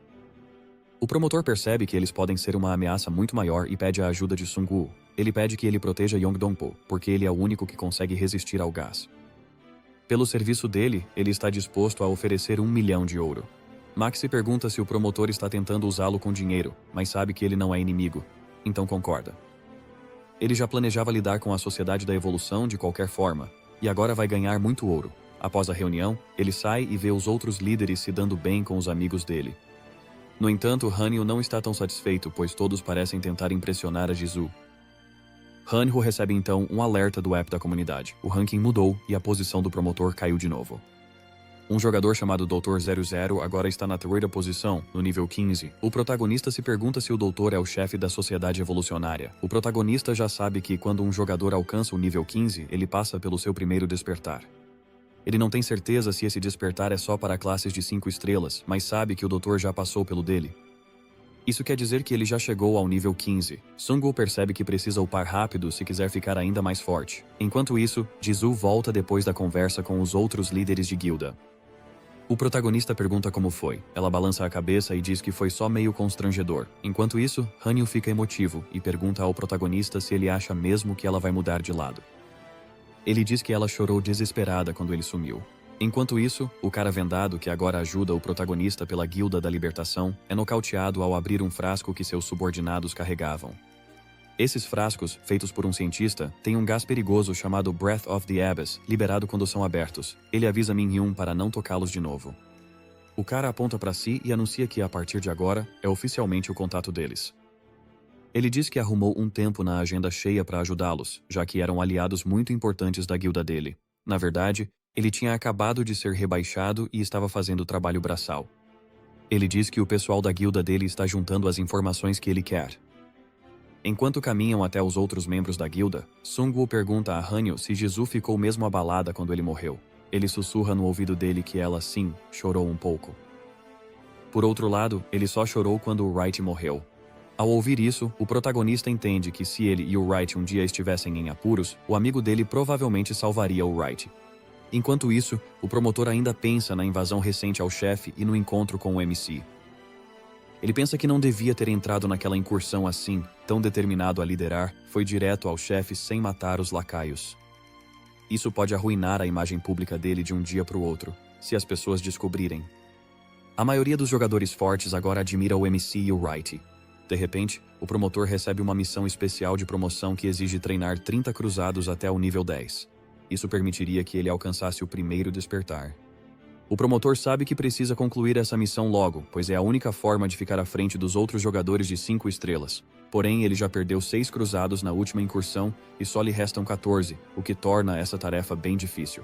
O promotor percebe que eles podem ser uma ameaça muito maior e pede a ajuda de Sung-woo. Ele pede que ele proteja Yongdongpo, porque ele é o único que consegue resistir ao gás. Pelo serviço dele, ele está disposto a oferecer 1 milhão de ouro. Maxi pergunta se o promotor está tentando usá-lo com dinheiro, mas sabe que ele não é inimigo, então concorda. Ele já planejava lidar com a Sociedade da Evolução de qualquer forma, e agora vai ganhar muito ouro. Após a reunião, ele sai e vê os outros líderes se dando bem com os amigos dele. No entanto, Hanyu não está tão satisfeito, pois todos parecem tentar impressionar a Jisoo. Hanyu recebe então um alerta do app da comunidade. O ranking mudou e a posição do promotor caiu de novo. Um jogador chamado Dr. 00 agora está na terceira posição, no nível 15. O protagonista se pergunta se o doutor é o chefe da Sociedade Evolucionária. O protagonista já sabe que quando um jogador alcança o nível 15, ele passa pelo seu primeiro despertar. Ele não tem certeza se esse despertar é só para classes de 5 estrelas, mas sabe que o doutor já passou pelo dele. Isso quer dizer que ele já chegou ao nível 15. Sung-woo percebe que precisa upar rápido se quiser ficar ainda mais forte. Enquanto isso, Jisoo volta depois da conversa com os outros líderes de guilda. O protagonista pergunta como foi. Ela balança a cabeça e diz que foi só meio constrangedor. Enquanto isso, Hanyu fica emotivo e pergunta ao protagonista se ele acha mesmo que ela vai mudar de lado. Ele diz que ela chorou desesperada quando ele sumiu. Enquanto isso, o cara vendado que agora ajuda o protagonista pela Guilda da Libertação é nocauteado ao abrir um frasco que seus subordinados carregavam. Esses frascos, feitos por um cientista, têm um gás perigoso chamado Breath of the Abyss, liberado quando são abertos. Ele avisa Min-hyun para não tocá-los de novo. O cara aponta para si e anuncia que, a partir de agora, é oficialmente o contato deles. Ele diz que arrumou um tempo na agenda cheia para ajudá-los, já que eram aliados muito importantes da guilda dele. Na verdade, ele tinha acabado de ser rebaixado e estava fazendo trabalho braçal. Ele diz que o pessoal da guilda dele está juntando as informações que ele quer. Enquanto caminham até os outros membros da guilda, Sungwoo pergunta a Hanyo se Jisoo ficou mesmo abalada quando ele morreu. Ele sussurra no ouvido dele que ela, sim, chorou um pouco. Por outro lado, ele só chorou quando o Wright morreu. Ao ouvir isso, o protagonista entende que se ele e o Wright um dia estivessem em apuros, o amigo dele provavelmente salvaria o Wright. Enquanto isso, o promotor ainda pensa na invasão recente ao chefe e no encontro com o MC. Ele pensa que não devia ter entrado naquela incursão assim, tão determinado a liderar, foi direto ao chefe sem matar os lacaios. Isso pode arruinar a imagem pública dele de um dia para o outro, se as pessoas descobrirem. A maioria dos jogadores fortes agora admira o MC e o Wright. De repente, o promotor recebe uma missão especial de promoção que exige treinar 30 cruzados até o nível 10. Isso permitiria que ele alcançasse o primeiro despertar. O promotor sabe que precisa concluir essa missão logo, pois é a única forma de ficar à frente dos outros jogadores de 5 estrelas. Porém, ele já perdeu 6 cruzados na última incursão e só lhe restam 14, o que torna essa tarefa bem difícil.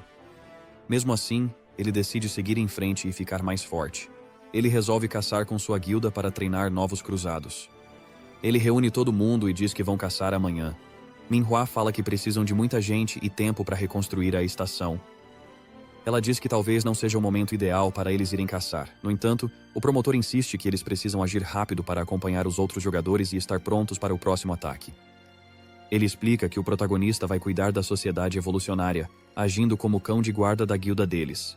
Mesmo assim, ele decide seguir em frente e ficar mais forte. Ele resolve caçar com sua guilda para treinar novos cruzados. Ele reúne todo mundo e diz que vão caçar amanhã. Minhua fala que precisam de muita gente e tempo para reconstruir a estação. Ela diz que talvez não seja o momento ideal para eles irem caçar. No entanto, o promotor insiste que eles precisam agir rápido para acompanhar os outros jogadores e estar prontos para o próximo ataque. Ele explica que o protagonista vai cuidar da sociedade evolucionária, agindo como cão de guarda da guilda deles.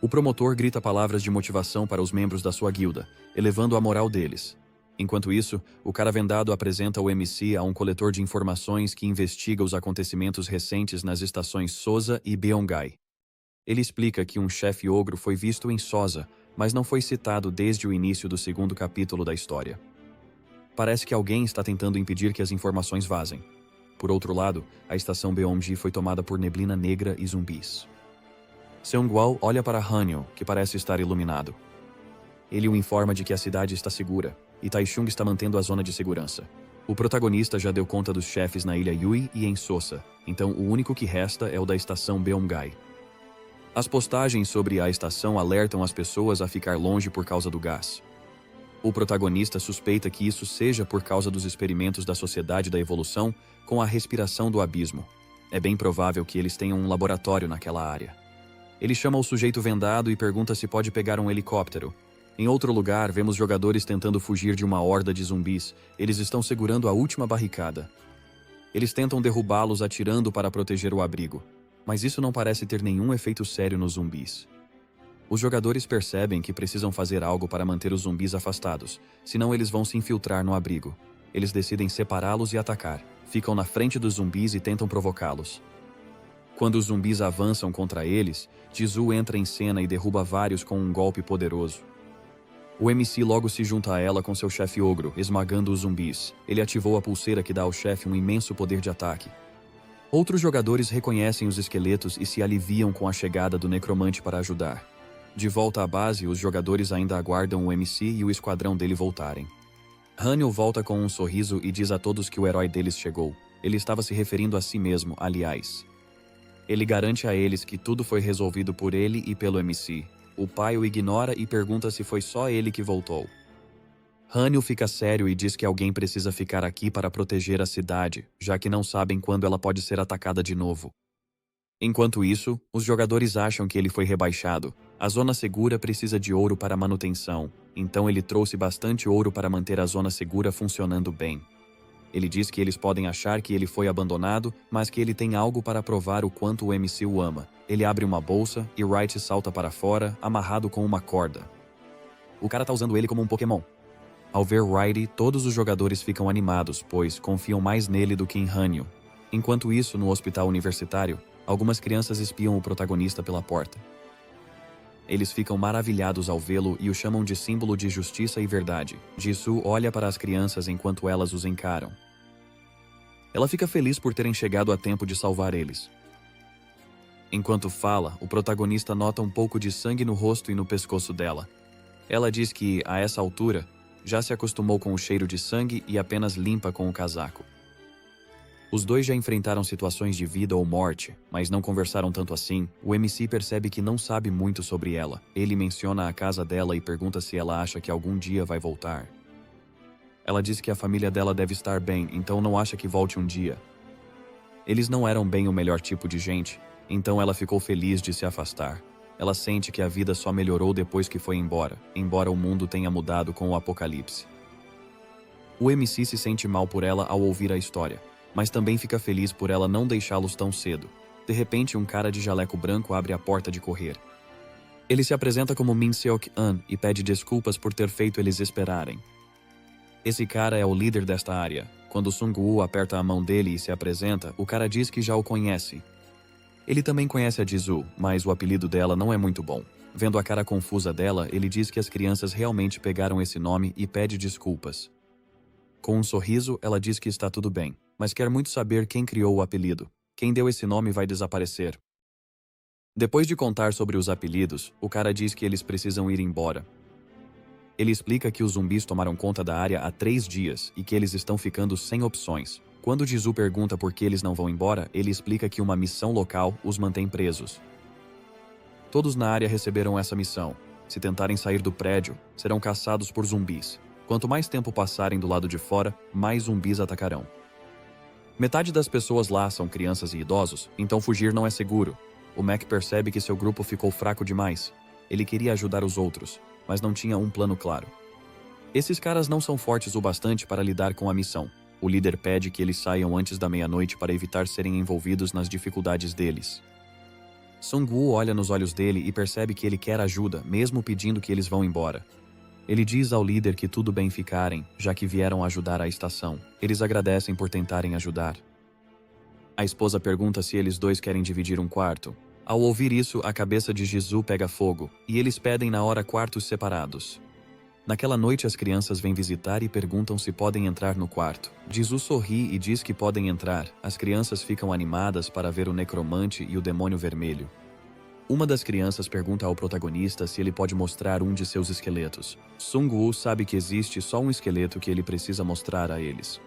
O promotor grita palavras de motivação para os membros da sua guilda, elevando a moral deles. Enquanto isso, o cara vendado apresenta o MC a um coletor de informações que investiga os acontecimentos recentes nas estações Sosa e Beongai. Ele explica que um chefe ogro foi visto em Sosa, mas não foi citado desde o início do segundo capítulo da história. Parece que alguém está tentando impedir que as informações vazem. Por outro lado, a estação Beonji foi tomada por neblina negra e zumbis. Seungwoo olha para Hanyo, que parece estar iluminado. Ele o informa de que a cidade está segura, e Taichung está mantendo a zona de segurança. O protagonista já deu conta dos chefes na ilha Yui e em Sosa, então o único que resta é o da estação Beongai. As postagens sobre a estação alertam as pessoas a ficar longe por causa do gás. O protagonista suspeita que isso seja por causa dos experimentos da Sociedade da Evolução com a respiração do abismo. É bem provável que eles tenham um laboratório naquela área. Ele chama o sujeito vendado e pergunta se pode pegar um helicóptero. Em outro lugar, vemos jogadores tentando fugir de uma horda de zumbis. Eles estão segurando a última barricada. Eles tentam derrubá-los atirando para proteger o abrigo. Mas isso não parece ter nenhum efeito sério nos zumbis. Os jogadores percebem que precisam fazer algo para manter os zumbis afastados, senão eles vão se infiltrar no abrigo. Eles decidem separá-los e atacar. Ficam na frente dos zumbis e tentam provocá-los. Quando os zumbis avançam contra eles, Jisoo entra em cena e derruba vários com um golpe poderoso. O MC logo se junta a ela com seu chefe ogro, esmagando os zumbis. Ele ativou a pulseira que dá ao chefe um imenso poder de ataque. Outros jogadores reconhecem os esqueletos e se aliviam com a chegada do necromante para ajudar. De volta à base, os jogadores ainda aguardam o MC e o esquadrão dele voltarem. Hanyo volta com um sorriso e diz a todos que o herói deles chegou. Ele estava se referindo a si mesmo, aliás. Ele garante a eles que tudo foi resolvido por ele e pelo MC. O pai o ignora e pergunta se foi só ele que voltou. Hanyo fica sério e diz que alguém precisa ficar aqui para proteger a cidade, já que não sabem quando ela pode ser atacada de novo. Enquanto isso, os jogadores acham que ele foi rebaixado. A zona segura precisa de ouro para manutenção, então ele trouxe bastante ouro para manter a zona segura funcionando bem. Ele diz que eles podem achar que ele foi abandonado, mas que ele tem algo para provar o quanto o MC o ama. Ele abre uma bolsa e Wright salta para fora, amarrado com uma corda. O cara tá usando ele como um Pokémon. Ao ver Wright, todos os jogadores ficam animados, pois confiam mais nele do que em Hanyo. Enquanto isso, no hospital universitário, algumas crianças espiam o protagonista pela porta. Eles ficam maravilhados ao vê-lo e o chamam de símbolo de justiça e verdade. Jisoo olha para as crianças enquanto elas os encaram. Ela fica feliz por terem chegado a tempo de salvar eles. Enquanto fala, o protagonista nota um pouco de sangue no rosto e no pescoço dela. Ela diz que, a essa altura, Já se acostumou com o cheiro de sangue e apenas limpa com o casaco. Os dois já enfrentaram situações de vida ou morte, mas não conversaram tanto assim. O MC percebe que não sabe muito sobre ela. Ele menciona a casa dela e pergunta se ela acha que algum dia vai voltar. Ela diz que a família dela deve estar bem, então não acha que volte um dia. Eles não eram bem o melhor tipo de gente, então ela ficou feliz de se afastar. Ela sente que a vida só melhorou depois que foi embora o mundo tenha mudado com o apocalipse. O MC se sente mal por ela ao ouvir a história, mas também fica feliz por ela não deixá-los tão cedo. De repente, um cara de jaleco branco abre a porta de correr. Ele se apresenta como Min Seok-an e pede desculpas por ter feito eles esperarem. Esse cara é o líder desta área. Quando Sung-woo aperta a mão dele e se apresenta, o cara diz que já o conhece. Ele também conhece a Jisoo, mas o apelido dela não é muito bom. Vendo a cara confusa dela, ele diz que as crianças realmente pegaram esse nome e pede desculpas. Com um sorriso, ela diz que está tudo bem, mas quer muito saber quem criou o apelido. Quem deu esse nome vai desaparecer. Depois de contar sobre os apelidos, o cara diz que eles precisam ir embora. Ele explica que os zumbis tomaram conta da área há 3 dias e que eles estão ficando sem opções. Quando Jisoo pergunta por que eles não vão embora, ele explica que uma missão local os mantém presos. Todos na área receberam essa missão. Se tentarem sair do prédio, serão caçados por zumbis. Quanto mais tempo passarem do lado de fora, mais zumbis atacarão. Metade das pessoas lá são crianças e idosos, então fugir não é seguro. O Mac percebe que seu grupo ficou fraco demais. Ele queria ajudar os outros, mas não tinha um plano claro. Esses caras não são fortes o bastante para lidar com a missão. O líder pede que eles saiam antes da meia-noite para evitar serem envolvidos nas dificuldades deles. Sung-woo olha nos olhos dele e percebe que ele quer ajuda, mesmo pedindo que eles vão embora. Ele diz ao líder que tudo bem ficarem, já que vieram ajudar a estação. Eles agradecem por tentarem ajudar. A esposa pergunta se eles dois querem dividir um quarto. Ao ouvir isso, a cabeça de Jisoo pega fogo, e eles pedem na hora quartos separados. Naquela noite, as crianças vêm visitar e perguntam se podem entrar no quarto. Jisoo sorri e diz que podem entrar. As crianças ficam animadas para ver o necromante e o demônio vermelho. Uma das crianças pergunta ao protagonista se ele pode mostrar um de seus esqueletos. Sung-woo sabe que existe só um esqueleto que ele precisa mostrar a eles.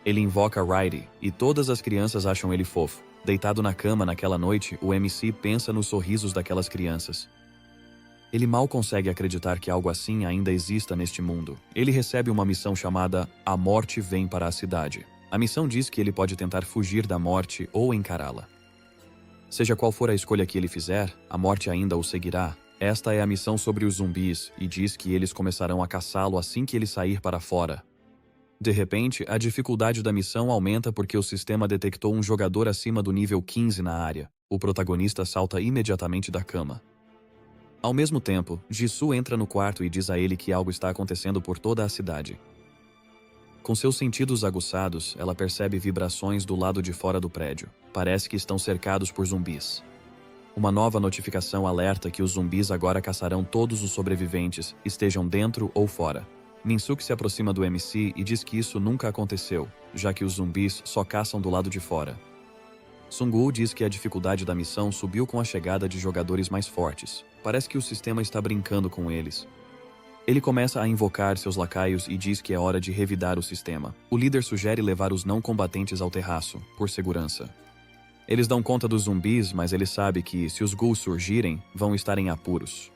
Ele invoca Riley, e todas as crianças acham ele fofo. Deitado na cama naquela noite, o MC pensa nos sorrisos daquelas crianças. Ele mal consegue acreditar que algo assim ainda exista neste mundo. Ele recebe uma missão chamada A Morte Vem para a Cidade. A missão diz que ele pode tentar fugir da morte ou encará-la. Seja qual for a escolha que ele fizer, a morte ainda o seguirá. Esta é a missão sobre os zumbis e diz que eles começarão a caçá-lo assim que ele sair para fora. De repente, a dificuldade da missão aumenta porque o sistema detectou um jogador acima do nível 15 na área. O protagonista salta imediatamente da cama. Ao mesmo tempo, Jisoo entra no quarto e diz a ele que algo está acontecendo por toda a cidade. Com seus sentidos aguçados, ela percebe vibrações do lado de fora do prédio. Parece que estão cercados por zumbis. Uma nova notificação alerta que os zumbis agora caçarão todos os sobreviventes, estejam dentro ou fora. Min-suk se aproxima do MC e diz que isso nunca aconteceu, já que os zumbis só caçam do lado de fora. Sung-woo diz que a dificuldade da missão subiu com a chegada de jogadores mais fortes. Parece que o sistema está brincando com eles. Ele começa a invocar seus lacaios e diz que é hora de revidar o sistema. O líder sugere levar os não combatentes ao terraço, por segurança. Eles dão conta dos zumbis, mas ele sabe que, se os ghouls surgirem, vão estar em apuros.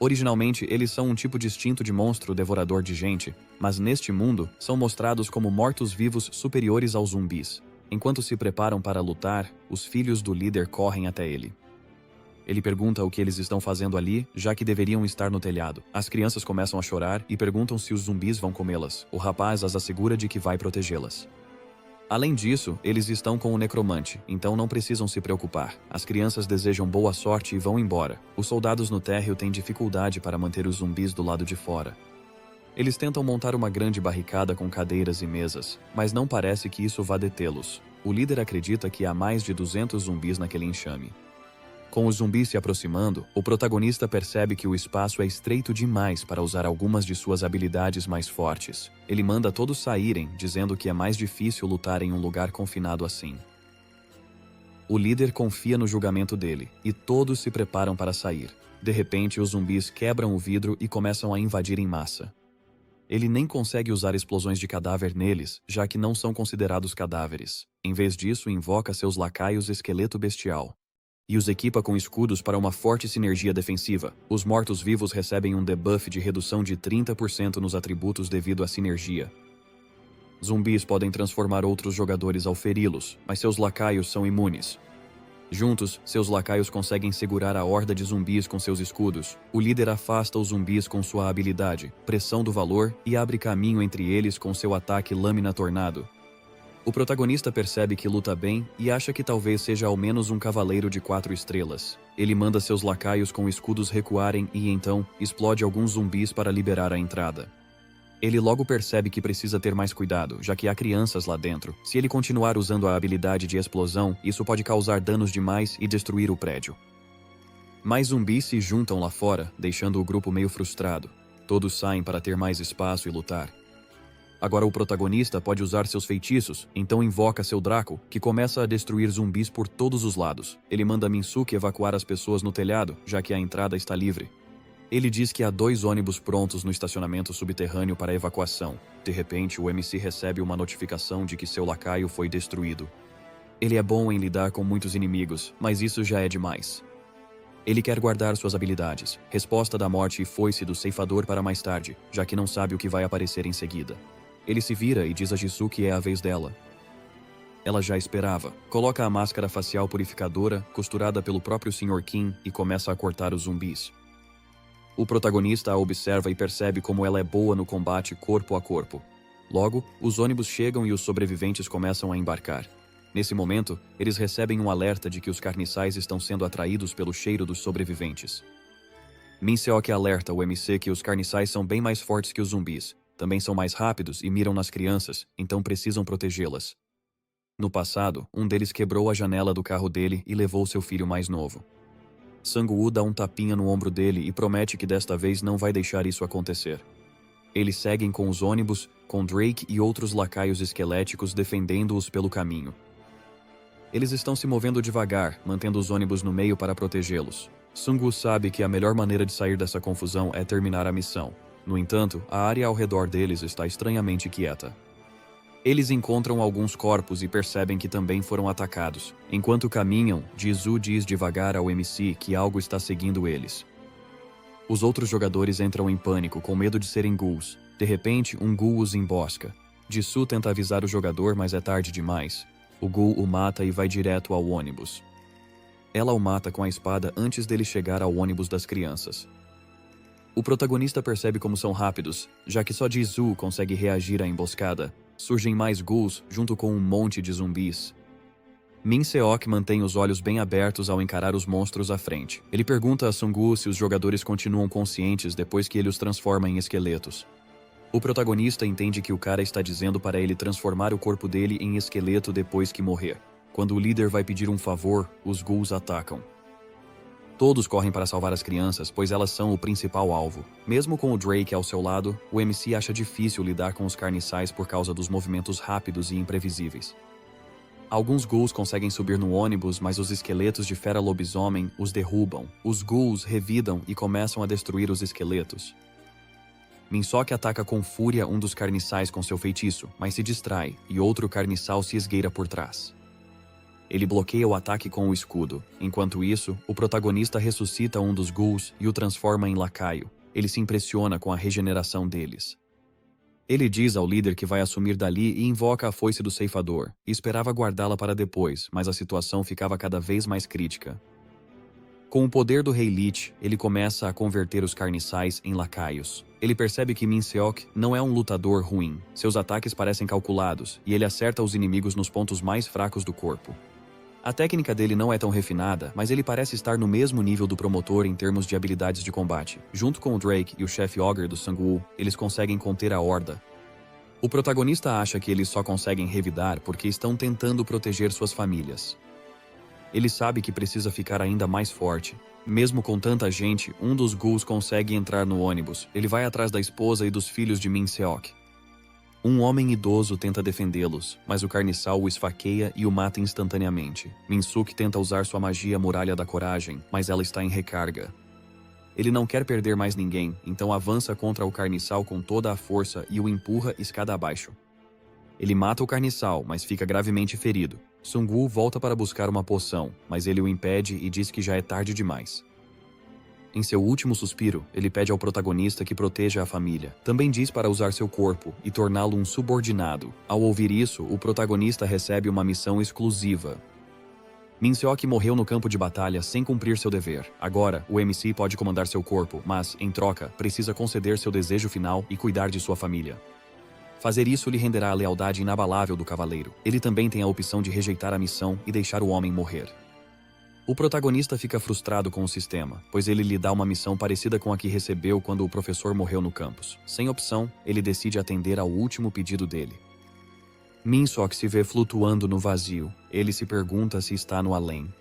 Originalmente, eles são um tipo distinto de monstro devorador de gente, mas neste mundo, são mostrados como mortos-vivos superiores aos zumbis. Enquanto se preparam para lutar, os filhos do líder correm até ele. Ele pergunta o que eles estão fazendo ali, já que deveriam estar no telhado. As crianças começam a chorar e perguntam se os zumbis vão comê-las. O rapaz as assegura de que vai protegê-las. Além disso, eles estão com o necromante, então não precisam se preocupar. As crianças desejam boa sorte e vão embora. Os soldados no térreo têm dificuldade para manter os zumbis do lado de fora. Eles tentam montar uma grande barricada com cadeiras e mesas, mas não parece que isso vá detê-los. O líder acredita que há mais de 200 zumbis naquele enxame. Com os zumbis se aproximando, o protagonista percebe que o espaço é estreito demais para usar algumas de suas habilidades mais fortes. Ele manda todos saírem, dizendo que é mais difícil lutar em um lugar confinado assim. O líder confia no julgamento dele, e todos se preparam para sair. De repente, os zumbis quebram o vidro e começam a invadir em massa. Ele nem consegue usar explosões de cadáver neles, já que não são considerados cadáveres. Em vez disso, invoca seus lacaios esqueleto bestial e os equipa com escudos para uma forte sinergia defensiva. Os mortos-vivos recebem um debuff de redução de 30% nos atributos devido à sinergia. Zumbis podem transformar outros jogadores ao feri-los, mas seus lacaios são imunes. Juntos, seus lacaios conseguem segurar a horda de zumbis com seus escudos. O líder afasta os zumbis com sua habilidade, pressão do valor, e abre caminho entre eles com seu ataque lâmina tornado. O protagonista percebe que luta bem e acha que talvez seja ao menos um cavaleiro de 4 estrelas. Ele manda seus lacaios com escudos recuarem e então explode alguns zumbis para liberar a entrada. Ele logo percebe que precisa ter mais cuidado, já que há crianças lá dentro. Se ele continuar usando a habilidade de explosão, isso pode causar danos demais e destruir o prédio. Mais zumbis se juntam lá fora, deixando o grupo meio frustrado. Todos saem para ter mais espaço e lutar. Agora o protagonista pode usar seus feitiços, então invoca seu Draco, que começa a destruir zumbis por todos os lados. Ele manda Minsuke evacuar as pessoas no telhado, já que a entrada está livre. Ele diz que há 2 ônibus prontos no estacionamento subterrâneo para evacuação. De repente, o MC recebe uma notificação de que seu lacaio foi destruído. Ele é bom em lidar com muitos inimigos, mas isso já é demais. Ele quer guardar suas habilidades, resposta da morte e foice do ceifador para mais tarde, já que não sabe o que vai aparecer em seguida. Ele se vira e diz a Jisoo que é a vez dela. Ela já esperava. Coloca a máscara facial purificadora, costurada pelo próprio Sr. Kim, e começa a cortar os zumbis. O protagonista a observa e percebe como ela é boa no combate corpo a corpo. Logo, os ônibus chegam e os sobreviventes começam a embarcar. Nesse momento, eles recebem um alerta de que os carniçais estão sendo atraídos pelo cheiro dos sobreviventes. Minseok alerta o MC que os carniçais são bem mais fortes que os zumbis. Também são mais rápidos e miram nas crianças, então precisam protegê-las. No passado, um deles quebrou a janela do carro dele e levou seu filho mais novo. Sang-woo dá um tapinha no ombro dele e promete que desta vez não vai deixar isso acontecer. Eles seguem com os ônibus, com Drake e outros lacaios esqueléticos defendendo-os pelo caminho. Eles estão se movendo devagar, mantendo os ônibus no meio para protegê-los. Sang-woo sabe que a melhor maneira de sair dessa confusão é terminar a missão. No entanto, a área ao redor deles está estranhamente quieta. Eles encontram alguns corpos e percebem que também foram atacados. Enquanto caminham, Jisoo diz devagar ao MC que algo está seguindo eles. Os outros jogadores entram em pânico, com medo de serem ghouls. De repente, um ghoul os embosca. Jisoo tenta avisar o jogador, mas é tarde demais. O ghoul o mata e vai direto ao ônibus. Ela o mata com a espada antes dele chegar ao ônibus das crianças. O protagonista percebe como são rápidos, já que só Jisoo consegue reagir à emboscada. Surgem mais ghouls junto com um monte de zumbis. Minseok mantém os olhos bem abertos ao encarar os monstros à frente. Ele pergunta a Sang-woo se os jogadores continuam conscientes depois que ele os transforma em esqueletos. O protagonista entende que o cara está dizendo para ele transformar o corpo dele em esqueleto depois que morrer. Quando o líder vai pedir um favor, os ghouls atacam. Todos correm para salvar as crianças, pois elas são o principal alvo. Mesmo com o Drake ao seu lado, o MC acha difícil lidar com os carniçais por causa dos movimentos rápidos e imprevisíveis. Alguns ghouls conseguem subir no ônibus, mas os esqueletos de fera lobisomem os derrubam. Os ghouls revidam e começam a destruir os esqueletos. Minseok ataca com fúria um dos carniçais com seu feitiço, mas se distrai, e outro carniçal se esgueira por trás. Ele bloqueia o ataque com o escudo. Enquanto isso, o protagonista ressuscita um dos ghouls e o transforma em lacaio. Ele se impressiona com a regeneração deles. Ele diz ao líder que vai assumir dali e invoca a foice do ceifador, e esperava guardá-la para depois, mas a situação ficava cada vez mais crítica. Com o poder do Rei Lich, ele começa a converter os carniçais em lacaios. Ele percebe que Minseok não é um lutador ruim. Seus ataques parecem calculados, e ele acerta os inimigos nos pontos mais fracos do corpo. A técnica dele não é tão refinada, mas ele parece estar no mesmo nível do promotor em termos de habilidades de combate. Junto com o Drake e o chefe Ogre do Sang-woo, eles conseguem conter a horda. O protagonista acha que eles só conseguem revidar porque estão tentando proteger suas famílias. Ele sabe que precisa ficar ainda mais forte. Mesmo com tanta gente, um dos ghouls consegue entrar no ônibus. Ele vai atrás da esposa e dos filhos de Minseok. Um homem idoso tenta defendê-los, mas o carniçal o esfaqueia e o mata instantaneamente. Minsuke tenta usar sua magia Muralha da Coragem, mas ela está em recarga. Ele não quer perder mais ninguém, então avança contra o carniçal com toda a força e o empurra escada abaixo. Ele mata o carniçal, mas fica gravemente ferido. Sung-woo volta para buscar uma poção, mas ele o impede e diz que já é tarde demais. Em seu último suspiro, ele pede ao protagonista que proteja a família. Também diz para usar seu corpo e torná-lo um subordinado. Ao ouvir isso, o protagonista recebe uma missão exclusiva. Min Seok morreu no campo de batalha sem cumprir seu dever. Agora, o MC pode comandar seu corpo, mas, em troca, precisa conceder seu desejo final e cuidar de sua família. Fazer isso lhe renderá a lealdade inabalável do cavaleiro. Ele também tem a opção de rejeitar a missão e deixar o homem morrer. O protagonista fica frustrado com o sistema, pois ele lhe dá uma missão parecida com a que recebeu quando o professor morreu no campus. Sem opção, ele decide atender ao último pedido dele. Min Seok se vê flutuando no vazio. Ele se pergunta se está no além.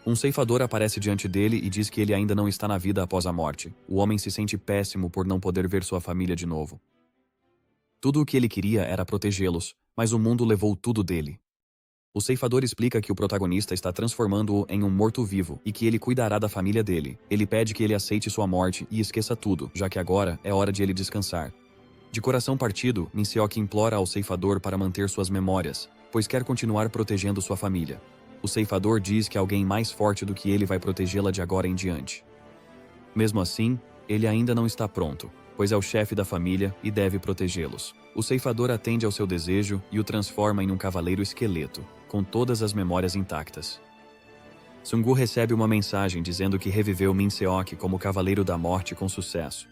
Um ceifador aparece diante dele e diz que ele ainda não está na vida após a morte. O homem se sente péssimo por não poder ver sua família de novo. Tudo o que ele queria era protegê-los, mas o mundo levou tudo dele. O ceifador explica que o protagonista está transformando-o em um morto-vivo e que ele cuidará da família dele. Ele pede que ele aceite sua morte e esqueça tudo, já que agora é hora de ele descansar. De coração partido, Min Seok implora ao ceifador para manter suas memórias, pois quer continuar protegendo sua família. O ceifador diz que alguém mais forte do que ele vai protegê-la de agora em diante. Mesmo assim, ele ainda não está pronto, pois é o chefe da família e deve protegê-los. O ceifador atende ao seu desejo e o transforma em um cavaleiro esqueleto, com todas as memórias intactas. Sung-woo recebe uma mensagem dizendo que reviveu Min Seok como Cavaleiro da Morte com sucesso.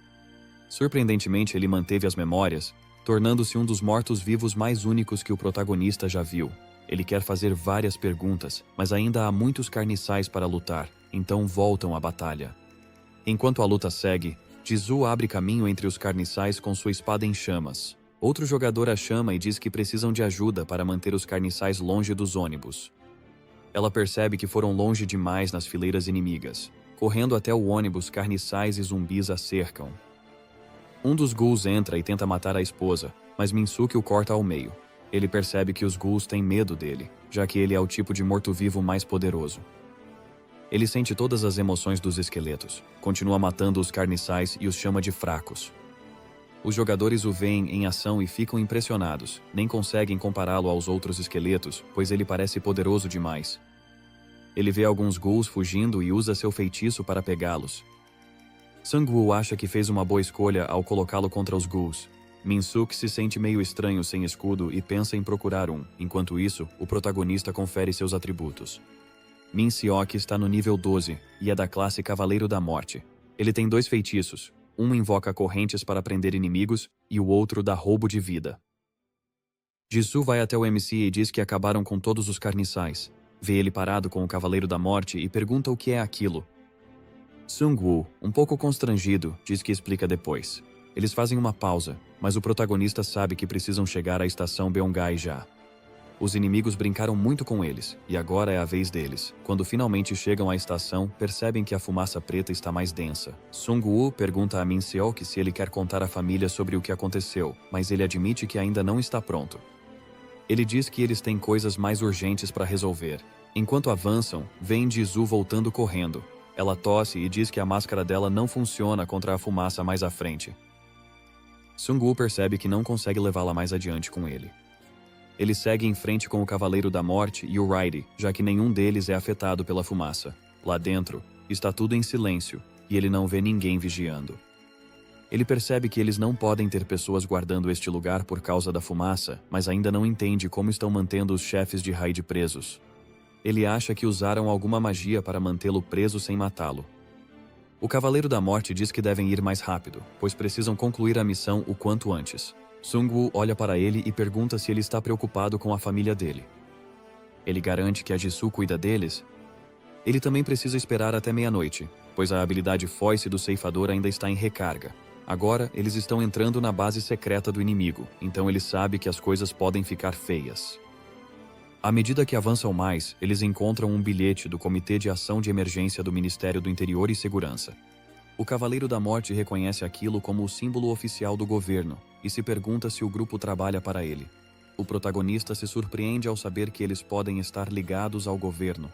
Surpreendentemente, ele manteve as memórias, tornando-se um dos mortos-vivos mais únicos que o protagonista já viu. Ele quer fazer várias perguntas, mas ainda há muitos carniçais para lutar, então voltam à batalha. Enquanto a luta segue, Jisoo abre caminho entre os carniçais com sua espada em chamas. Outro jogador a chama e diz que precisam de ajuda para manter os carniçais longe dos ônibus. Ela percebe que foram longe demais nas fileiras inimigas. Correndo até o ônibus, carniçais e zumbis a cercam. Um dos ghouls entra e tenta matar a esposa, mas Min-suk o corta ao meio. Ele percebe que os ghouls têm medo dele, já que ele é o tipo de morto-vivo mais poderoso. Ele sente todas as emoções dos esqueletos, continua matando os carniçais e os chama de fracos. Os jogadores o veem em ação e ficam impressionados, nem conseguem compará-lo aos outros esqueletos, pois ele parece poderoso demais. Ele vê alguns ghouls fugindo e usa seu feitiço para pegá-los. Sung-woo acha que fez uma boa escolha ao colocá-lo contra os ghouls. Min-suk se sente meio estranho sem escudo e pensa em procurar um. Enquanto isso, o protagonista confere seus atributos. Min Seok está no nível 12 e é da classe Cavaleiro da Morte. Ele tem 2 feitiços. Um invoca correntes para prender inimigos e o outro dá roubo de vida. Jisoo vai até o MC e diz que acabaram com todos os carniçais. Vê ele parado com o Cavaleiro da Morte e pergunta o que é aquilo. Sung-woo, um pouco constrangido, diz que explica depois. Eles fazem uma pausa, mas o protagonista sabe que precisam chegar à estação Beongai já. Os inimigos brincaram muito com eles, e agora é a vez deles. Quando finalmente chegam à estação, percebem que a fumaça preta está mais densa. Sung-woo pergunta a Min Seok se ele quer contar à família sobre o que aconteceu, mas ele admite que ainda não está pronto. Ele diz que eles têm coisas mais urgentes para resolver. Enquanto avançam, vem Jisoo voltando correndo. Ela tosse e diz que a máscara dela não funciona contra a fumaça mais à frente. Sung-woo percebe que não consegue levá-la mais adiante com ele. Ele segue em frente com o Cavaleiro da Morte e o Raiden, já que nenhum deles é afetado pela fumaça. Lá dentro, está tudo em silêncio, e ele não vê ninguém vigiando. Ele percebe que eles não podem ter pessoas guardando este lugar por causa da fumaça, mas ainda não entende como estão mantendo os chefes de Raid presos. Ele acha que usaram alguma magia para mantê-lo preso sem matá-lo. O Cavaleiro da Morte diz que devem ir mais rápido, pois precisam concluir a missão o quanto antes. Sung-woo olha para ele e pergunta se ele está preocupado com a família dele. Ele garante que a Jisoo cuida deles. Ele também precisa esperar até meia-noite, pois a habilidade foice do ceifador ainda está em recarga. Agora, eles estão entrando na base secreta do inimigo, então ele sabe que as coisas podem ficar feias. À medida que avançam mais, eles encontram um bilhete do Comitê de Ação de Emergência do Ministério do Interior e Segurança. O Cavaleiro da Morte reconhece aquilo como o símbolo oficial do governo e se pergunta se o grupo trabalha para ele. O protagonista se surpreende ao saber que eles podem estar ligados ao governo.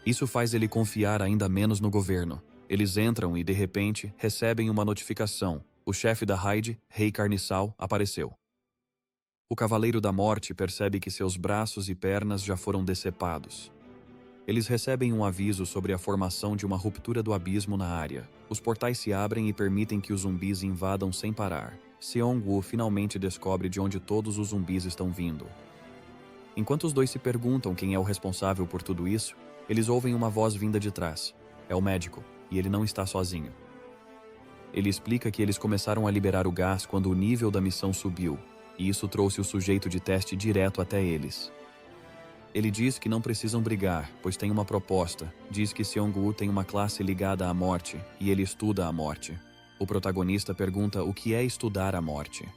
Isso faz ele confiar ainda menos no governo. Eles entram e, de repente, recebem uma notificação. O chefe da raid, Rei Carniçal, apareceu. O Cavaleiro da Morte percebe que seus braços e pernas já foram decepados. Eles recebem um aviso sobre a formação de uma ruptura do abismo na área. Os portais se abrem e permitem que os zumbis invadam sem parar. Seong-woo finalmente descobre de onde todos os zumbis estão vindo. Enquanto os dois se perguntam quem é o responsável por tudo isso, eles ouvem uma voz vinda de trás. É o médico, e ele não está sozinho. Ele explica que eles começaram a liberar o gás quando o nível da missão subiu, e isso trouxe o sujeito de teste direto até eles. Ele diz que não precisam brigar, pois tem uma proposta. Diz que Seong-woo tem uma classe ligada à morte, e ele estuda a morte. O protagonista pergunta o que é estudar a morte.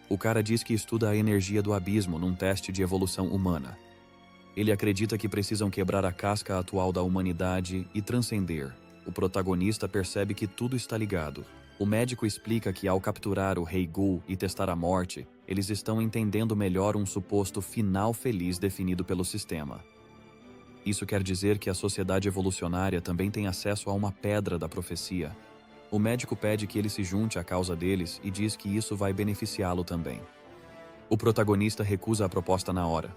O cara diz que estuda a energia do abismo num teste de evolução humana. Ele acredita que precisam quebrar a casca atual da humanidade e transcender. O protagonista percebe que tudo está ligado. O médico explica que ao capturar o Rei Ghoul e testar a morte, eles estão entendendo melhor um suposto final feliz definido pelo sistema. Isso quer dizer que a sociedade evolucionária também tem acesso a uma pedra da profecia. O médico pede que ele se junte à causa deles e diz que isso vai beneficiá-lo também. O protagonista recusa a proposta na hora.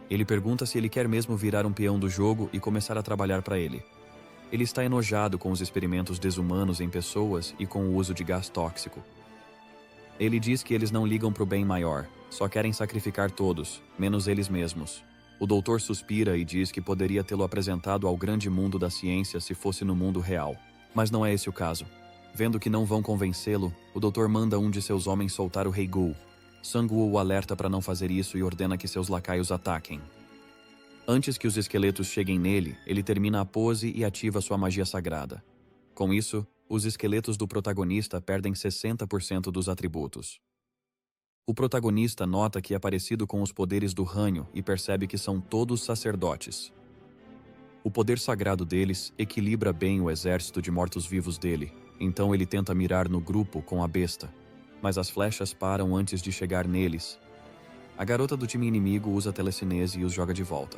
Ele pergunta se ele quer mesmo virar um peão do jogo e começar a trabalhar para ele. Ele está enojado com os experimentos desumanos em pessoas e com o uso de gás tóxico. Ele diz que eles não ligam para o bem maior, só querem sacrificar todos, menos eles mesmos. O doutor suspira e diz que poderia tê-lo apresentado ao grande mundo da ciência se fosse no mundo real. Mas não é esse o caso. Vendo que não vão convencê-lo, o doutor manda um de seus homens soltar o Rei Ghoul. Sang-woo o alerta para não fazer isso e ordena que seus lacaios ataquem. Antes que os esqueletos cheguem nele, ele termina a pose e ativa sua magia sagrada. Com isso, os esqueletos do protagonista perdem 60% dos atributos. O protagonista nota que é parecido com os poderes do Hanyo e percebe que são todos sacerdotes. O poder sagrado deles equilibra bem o exército de mortos-vivos dele, então ele tenta mirar no grupo com a besta, mas as flechas param antes de chegar neles. A garota do time inimigo usa telecinese e os joga de volta.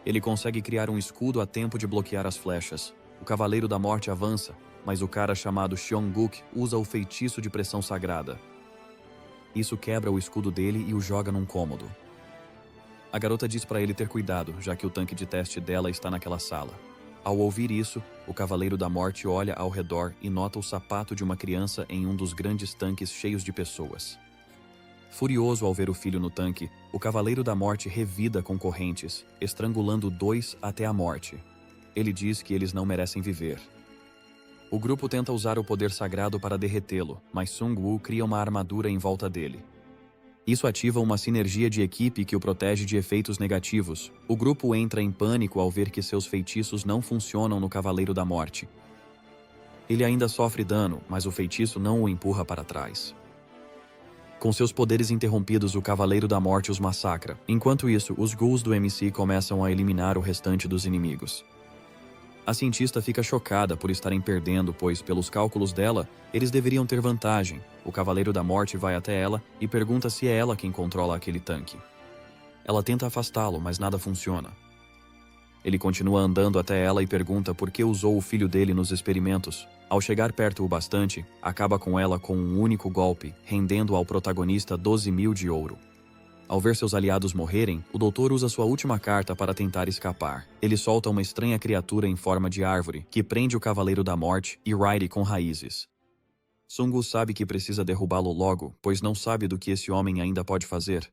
Ele consegue criar um escudo a tempo de bloquear as flechas. O Cavaleiro da Morte avança, mas o cara chamado Seong-guk usa o feitiço de pressão sagrada. Isso quebra o escudo dele e o joga num cômodo. A garota diz para ele ter cuidado, já que o tanque de teste dela está naquela sala. Ao ouvir isso, o Cavaleiro da Morte olha ao redor e nota o sapato de uma criança em um dos grandes tanques cheios de pessoas. Furioso ao ver o filho no tanque, o Cavaleiro da Morte revida com correntes, estrangulando 2 até a morte. Ele diz que eles não merecem viver. O grupo tenta usar o poder sagrado para derretê-lo, mas Sang-woo cria uma armadura em volta dele. Isso ativa uma sinergia de equipe que o protege de efeitos negativos. O grupo entra em pânico ao ver que seus feitiços não funcionam no Cavaleiro da Morte. Ele ainda sofre dano, mas o feitiço não o empurra para trás. Com seus poderes interrompidos, o Cavaleiro da Morte os massacra. Enquanto isso, os ghouls do MC começam a eliminar o restante dos inimigos. A cientista fica chocada por estarem perdendo, pois, pelos cálculos dela, eles deveriam ter vantagem. O Cavaleiro da Morte vai até ela e pergunta se é ela quem controla aquele tanque. Ela tenta afastá-lo, mas nada funciona. Ele continua andando até ela e pergunta por que usou o filho dele nos experimentos. Ao chegar perto o bastante, acaba com ela com um único golpe, rendendo ao protagonista 12.000 de ouro. Ao ver seus aliados morrerem, o doutor usa sua última carta para tentar escapar. Ele solta uma estranha criatura em forma de árvore, que prende o Cavaleiro da Morte e Rairi com raízes. Sang-woo sabe que precisa derrubá-lo logo, pois não sabe do que esse homem ainda pode fazer.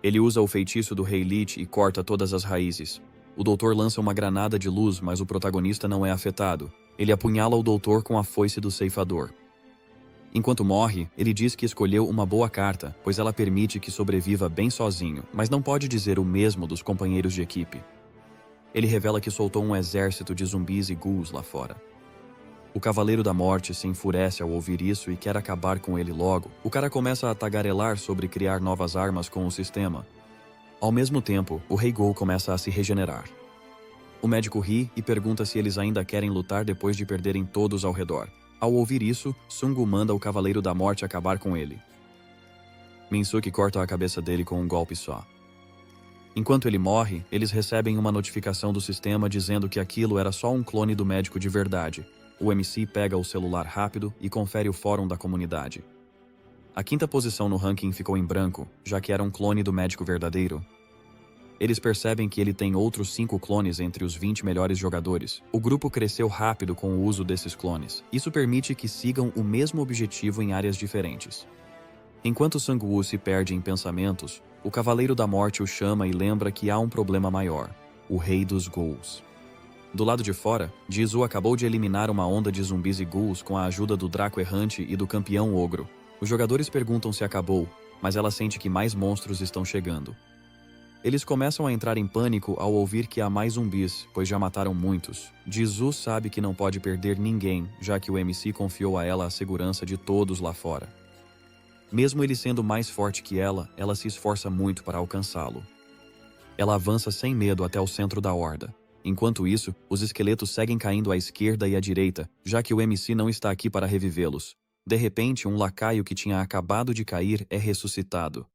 Ele usa o feitiço do Rei Lich e corta todas as raízes. O doutor lança uma granada de luz, mas o protagonista não é afetado. Ele apunhala o doutor com a foice do ceifador. Enquanto morre, ele diz que escolheu uma boa carta, pois ela permite que sobreviva bem sozinho, mas não pode dizer o mesmo dos companheiros de equipe. Ele revela que soltou um exército de zumbis e ghouls lá fora. O Cavaleiro da Morte se enfurece ao ouvir isso e quer acabar com ele logo. O cara começa a tagarelar sobre criar novas armas com o sistema. Ao mesmo tempo, o Rei Ghoul começa a se regenerar. O médico ri e pergunta se eles ainda querem lutar depois de perderem todos ao redor. Ao ouvir isso, Sang-woo manda o Cavaleiro da Morte acabar com ele. Min-suk corta a cabeça dele com um golpe só. Enquanto ele morre, eles recebem uma notificação do sistema dizendo que aquilo era só um clone do médico de verdade. O MC pega o celular rápido e confere o fórum da comunidade. A quinta posição no ranking ficou em branco, já que era um clone do médico verdadeiro. Eles percebem que ele tem outros 5 clones entre os 20 melhores jogadores. O grupo cresceu rápido com o uso desses clones. Isso permite que sigam o mesmo objetivo em áreas diferentes. Enquanto Sang-woo se perde em pensamentos, o Cavaleiro da Morte o chama e lembra que há um problema maior: o Rei dos Ghouls. Do lado de fora, Jisoo acabou de eliminar uma onda de zumbis e ghouls com a ajuda do Draco Errante e do Campeão Ogro. Os jogadores perguntam se acabou, mas ela sente que mais monstros estão chegando. Eles começam a entrar em pânico ao ouvir que há mais zumbis, pois já mataram muitos. Jisoo sabe que não pode perder ninguém, já que o MC confiou a ela a segurança de todos lá fora. Mesmo ele sendo mais forte que ela se esforça muito para alcançá-lo. Ela avança sem medo até o centro da horda. Enquanto isso, os esqueletos seguem caindo à esquerda e à direita, já que o MC não está aqui para revivê-los. De repente, um lacaio que tinha acabado de cair é ressuscitado.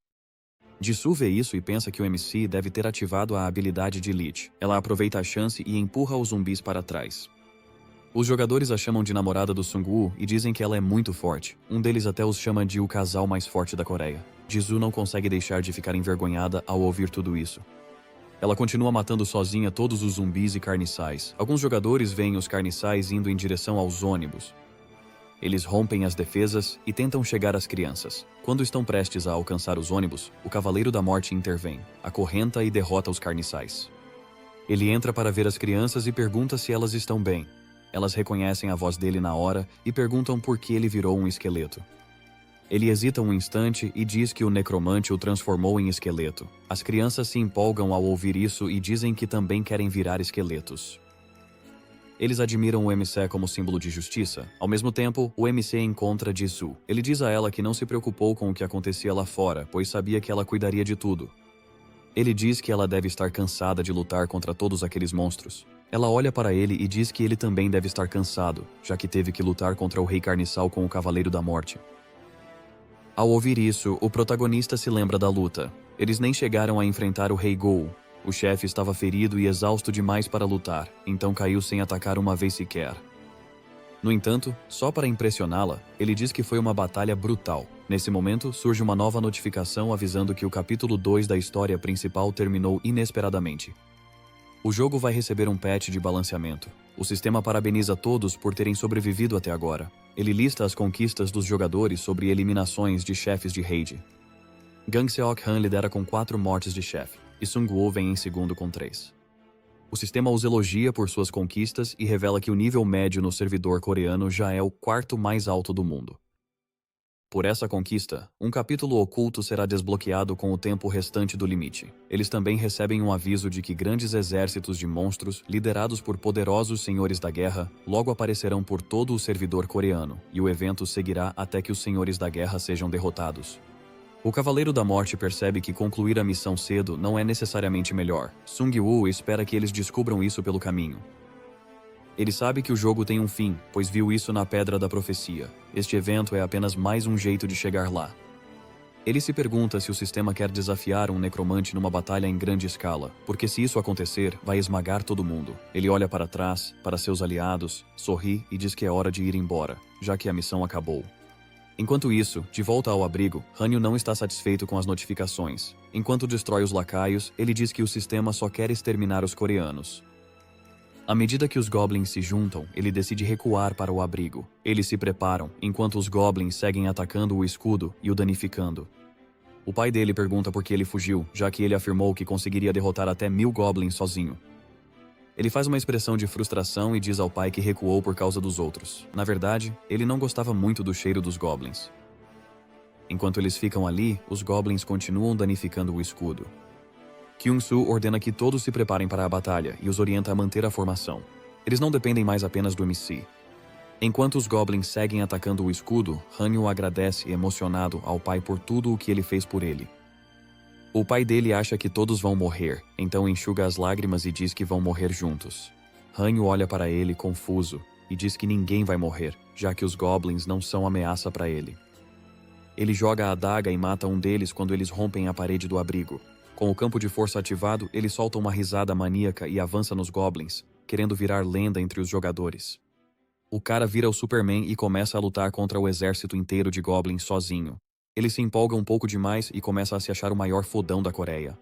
Jisoo vê isso e pensa que o MC deve ter ativado a habilidade de Lich. Ela aproveita a chance e empurra os zumbis para trás. Os jogadores a chamam de namorada do Sang-woo e dizem que ela é muito forte. Um deles até os chama de o casal mais forte da Coreia. Jisoo não consegue deixar de ficar envergonhada ao ouvir tudo isso. Ela continua matando sozinha todos os zumbis e carniçais. Alguns jogadores veem os carniçais indo em direção aos ônibus. Eles rompem as defesas e tentam chegar às crianças. Quando estão prestes a alcançar os ônibus, o Cavaleiro da Morte intervém, acorrenta e derrota os carniçais. Ele entra para ver as crianças e pergunta se elas estão bem. Elas reconhecem a voz dele na hora e perguntam por que ele virou um esqueleto. Ele hesita um instante e diz que o necromante o transformou em esqueleto. As crianças se empolgam ao ouvir isso e dizem que também querem virar esqueletos. Eles admiram o MC como símbolo de justiça. Ao mesmo tempo, o MC encontra Jisoo. Ele diz a ela que não se preocupou com o que acontecia lá fora, pois sabia que ela cuidaria de tudo. Ele diz que ela deve estar cansada de lutar contra todos aqueles monstros. Ela olha para ele e diz que ele também deve estar cansado, já que teve que lutar contra o Rei Carniçal com o Cavaleiro da Morte. Ao ouvir isso, o protagonista se lembra da luta. Eles nem chegaram a enfrentar o Rei Ghoul. O chefe estava ferido e exausto demais para lutar, então caiu sem atacar uma vez sequer. No entanto, só para impressioná-la, ele diz que foi uma batalha brutal. Nesse momento, surge uma nova notificação avisando que o capítulo 2 da história principal terminou inesperadamente. O jogo vai receber um patch de balanceamento. O sistema parabeniza todos por terem sobrevivido até agora. Ele lista as conquistas dos jogadores sobre eliminações de chefes de raid. Gang Seok-han lidera com 4 mortes de chefe, e Sang-woo vem em segundo com 3. O sistema os elogia por suas conquistas e revela que o nível médio no servidor coreano já é o 4º mais alto do mundo. Por essa conquista, um capítulo oculto será desbloqueado com o tempo restante do limite. Eles também recebem um aviso de que grandes exércitos de monstros, liderados por poderosos senhores da guerra, logo aparecerão por todo o servidor coreano, e o evento seguirá até que os senhores da guerra sejam derrotados. O Cavaleiro da Morte percebe que concluir a missão cedo não é necessariamente melhor. Sang-woo espera que eles descubram isso pelo caminho. Ele sabe que o jogo tem um fim, pois viu isso na Pedra da Profecia. Este evento é apenas mais um jeito de chegar lá. Ele se pergunta se o sistema quer desafiar um necromante numa batalha em grande escala, porque se isso acontecer, vai esmagar todo mundo. Ele olha para trás, para seus aliados, sorri e diz que é hora de ir embora, já que a missão acabou. Enquanto isso, de volta ao abrigo, Hanyu não está satisfeito com as notificações. Enquanto destrói os lacaios, ele diz que o sistema só quer exterminar os coreanos. À medida que os goblins se juntam, ele decide recuar para o abrigo. Eles se preparam, enquanto os goblins seguem atacando o escudo e o danificando. O pai dele pergunta por que ele fugiu, já que ele afirmou que conseguiria derrotar até 1000 goblins sozinho. Ele faz uma expressão de frustração e diz ao pai que recuou por causa dos outros. Na verdade, ele não gostava muito do cheiro dos goblins. Enquanto eles ficam ali, os goblins continuam danificando o escudo. Kyung-soo ordena que todos se preparem para a batalha e os orienta a manter a formação. Eles não dependem mais apenas do MC. Enquanto os goblins seguem atacando o escudo, Hanyu agradece emocionado ao pai por tudo o que ele fez por ele. O pai dele acha que todos vão morrer, então enxuga as lágrimas e diz que vão morrer juntos. Hanyu olha para ele confuso e diz que ninguém vai morrer, já que os goblins não são ameaça para ele. Ele joga a adaga e mata um deles quando eles rompem a parede do abrigo. Com o campo de força ativado, ele solta uma risada maníaca e avança nos goblins, querendo virar lenda entre os jogadores. O cara vira o Superman e começa a lutar contra o exército inteiro de goblins sozinho. Ele se empolga um pouco demais e começa a se achar o maior fodão da Coreia.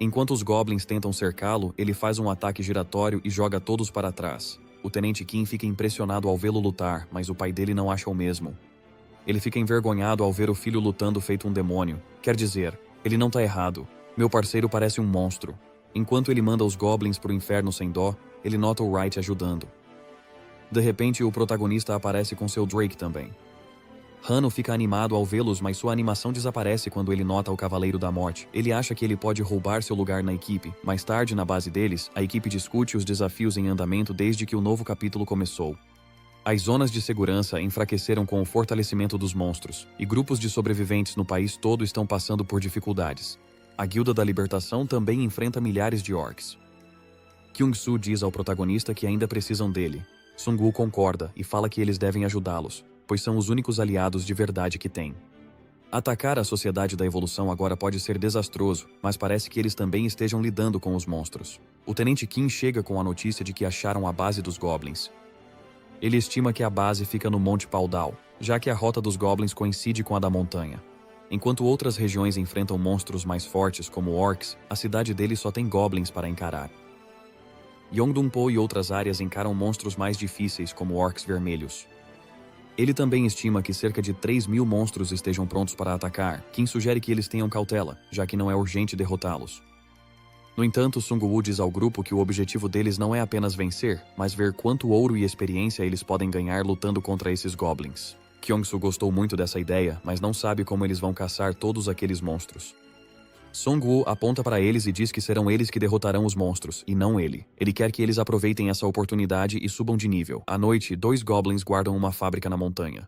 Enquanto os goblins tentam cercá-lo, ele faz um ataque giratório e joga todos para trás. O Tenente Kim fica impressionado ao vê-lo lutar, mas o pai dele não acha o mesmo. Ele fica envergonhado ao ver o filho lutando feito um demônio. Quer dizer, ele não tá errado. Meu parceiro parece um monstro. Enquanto ele manda os goblins pro inferno sem dó, ele nota o Wright ajudando. De repente, o protagonista aparece com seu Drake também. Hanno fica animado ao vê-los, mas sua animação desaparece quando ele nota o Cavaleiro da Morte. Ele acha que ele pode roubar seu lugar na equipe. Mais tarde, na base deles, a equipe discute os desafios em andamento desde que o novo capítulo começou. As zonas de segurança enfraqueceram com o fortalecimento dos monstros, e grupos de sobreviventes no país todo estão passando por dificuldades. A Guilda da Libertação também enfrenta milhares de orcs. Kyung-soo diz ao protagonista que ainda precisam dele. Sung-woo concorda e fala que eles devem ajudá-los, pois são os únicos aliados de verdade que têm. Atacar a Sociedade da Evolução agora pode ser desastroso, mas parece que eles também estejam lidando com os monstros. O Tenente Kim chega com a notícia de que acharam a base dos goblins. Ele estima que a base fica no Monte Paudal, já que a rota dos goblins coincide com a da montanha. Enquanto outras regiões enfrentam monstros mais fortes como orcs, a cidade dele só tem goblins para encarar. Yongdong-po e outras áreas encaram monstros mais difíceis como orcs vermelhos. Ele também estima que cerca de 3.000 monstros estejam prontos para atacar, Kim sugere que eles tenham cautela, já que não é urgente derrotá-los. No entanto, Sung-woo diz ao grupo que o objetivo deles não é apenas vencer, mas ver quanto ouro e experiência eles podem ganhar lutando contra esses goblins. Kyung-soo gostou muito dessa ideia, mas não sabe como eles vão caçar todos aqueles monstros. Sung-woo aponta para eles e diz que serão eles que derrotarão os monstros, e não ele. Ele quer que eles aproveitem essa oportunidade e subam de nível. À noite, 2 goblins guardam uma fábrica na montanha.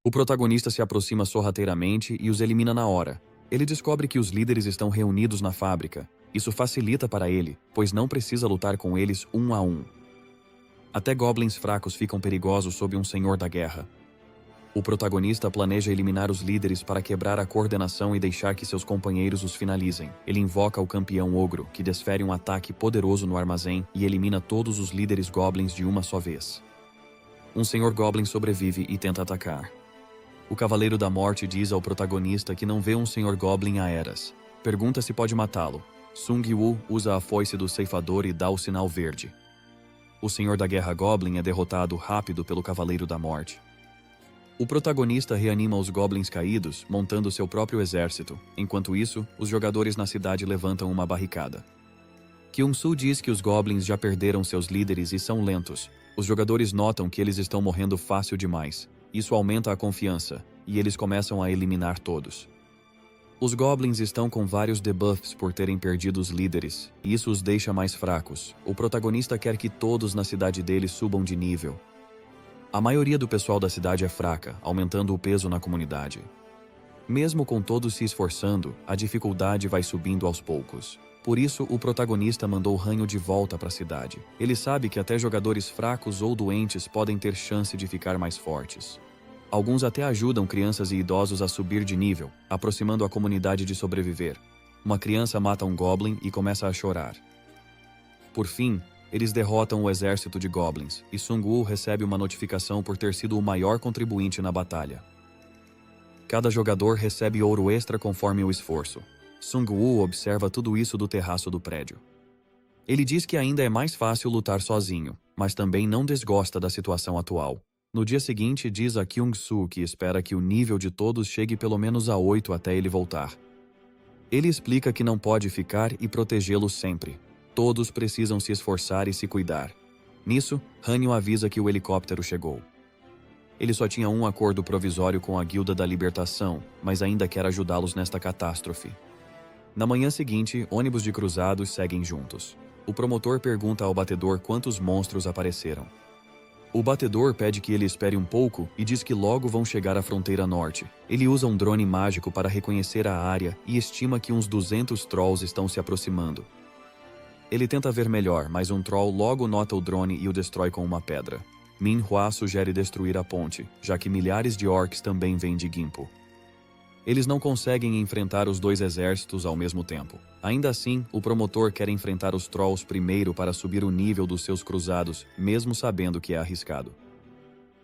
O protagonista se aproxima sorrateiramente e os elimina na hora. Ele descobre que os líderes estão reunidos na fábrica. Isso facilita para ele, pois não precisa lutar com eles um a um. Até goblins fracos ficam perigosos sob um senhor da guerra. O protagonista planeja eliminar os líderes para quebrar a coordenação e deixar que seus companheiros os finalizem. Ele invoca o campeão ogro, que desfere um ataque poderoso no armazém e elimina todos os líderes goblins de uma só vez. Um senhor goblin sobrevive e tenta atacar. O Cavaleiro da Morte diz ao protagonista que não vê um senhor goblin há eras. Pergunta se pode matá-lo. Sung-woo usa a foice do ceifador e dá o sinal verde. O senhor da guerra goblin é derrotado rápido pelo Cavaleiro da Morte. O protagonista reanima os goblins caídos, montando seu próprio exército. Enquanto isso, os jogadores na cidade levantam uma barricada. Kyung-soo diz que os goblins já perderam seus líderes e são lentos. Os jogadores notam que eles estão morrendo fácil demais. Isso aumenta a confiança, e eles começam a eliminar todos. Os goblins estão com vários debuffs por terem perdido os líderes, e isso os deixa mais fracos. O protagonista quer que todos na cidade dele subam de nível. A maioria do pessoal da cidade é fraca, aumentando o peso na comunidade. Mesmo com todos se esforçando, a dificuldade vai subindo aos poucos. Por isso, o protagonista mandou Hanyo de volta para a cidade. Ele sabe que até jogadores fracos ou doentes podem ter chance de ficar mais fortes. Alguns até ajudam crianças e idosos a subir de nível, aproximando a comunidade de sobreviver. Uma criança mata um goblin e começa a chorar. Por fim, eles derrotam o exército de goblins, e Sung-woo recebe uma notificação por ter sido o maior contribuinte na batalha. Cada jogador recebe ouro extra conforme o esforço. Sung-woo observa tudo isso do terraço do prédio. Ele diz que ainda é mais fácil lutar sozinho, mas também não desgosta da situação atual. No dia seguinte, diz a Kyung-soo que espera que o nível de todos chegue pelo menos a 8 até ele voltar. Ele explica que não pode ficar e protegê-los sempre. Todos precisam se esforçar e se cuidar. Nisso, Hanyo avisa que o helicóptero chegou. Ele só tinha um acordo provisório com a Guilda da Libertação, mas ainda quer ajudá-los nesta catástrofe. Na manhã seguinte, ônibus de cruzados seguem juntos. O promotor pergunta ao batedor quantos monstros apareceram. O batedor pede que ele espere um pouco e diz que logo vão chegar à fronteira norte. Ele usa um drone mágico para reconhecer a área e estima que uns 200 trolls estão se aproximando. Ele tenta ver melhor, mas um troll logo nota o drone e o destrói com uma pedra. Min-hwa sugere destruir a ponte, já que milhares de orcs também vêm de Gimpo. Eles não conseguem enfrentar os dois exércitos ao mesmo tempo. Ainda assim, o promotor quer enfrentar os Trolls primeiro para subir o nível dos seus cruzados, mesmo sabendo que é arriscado.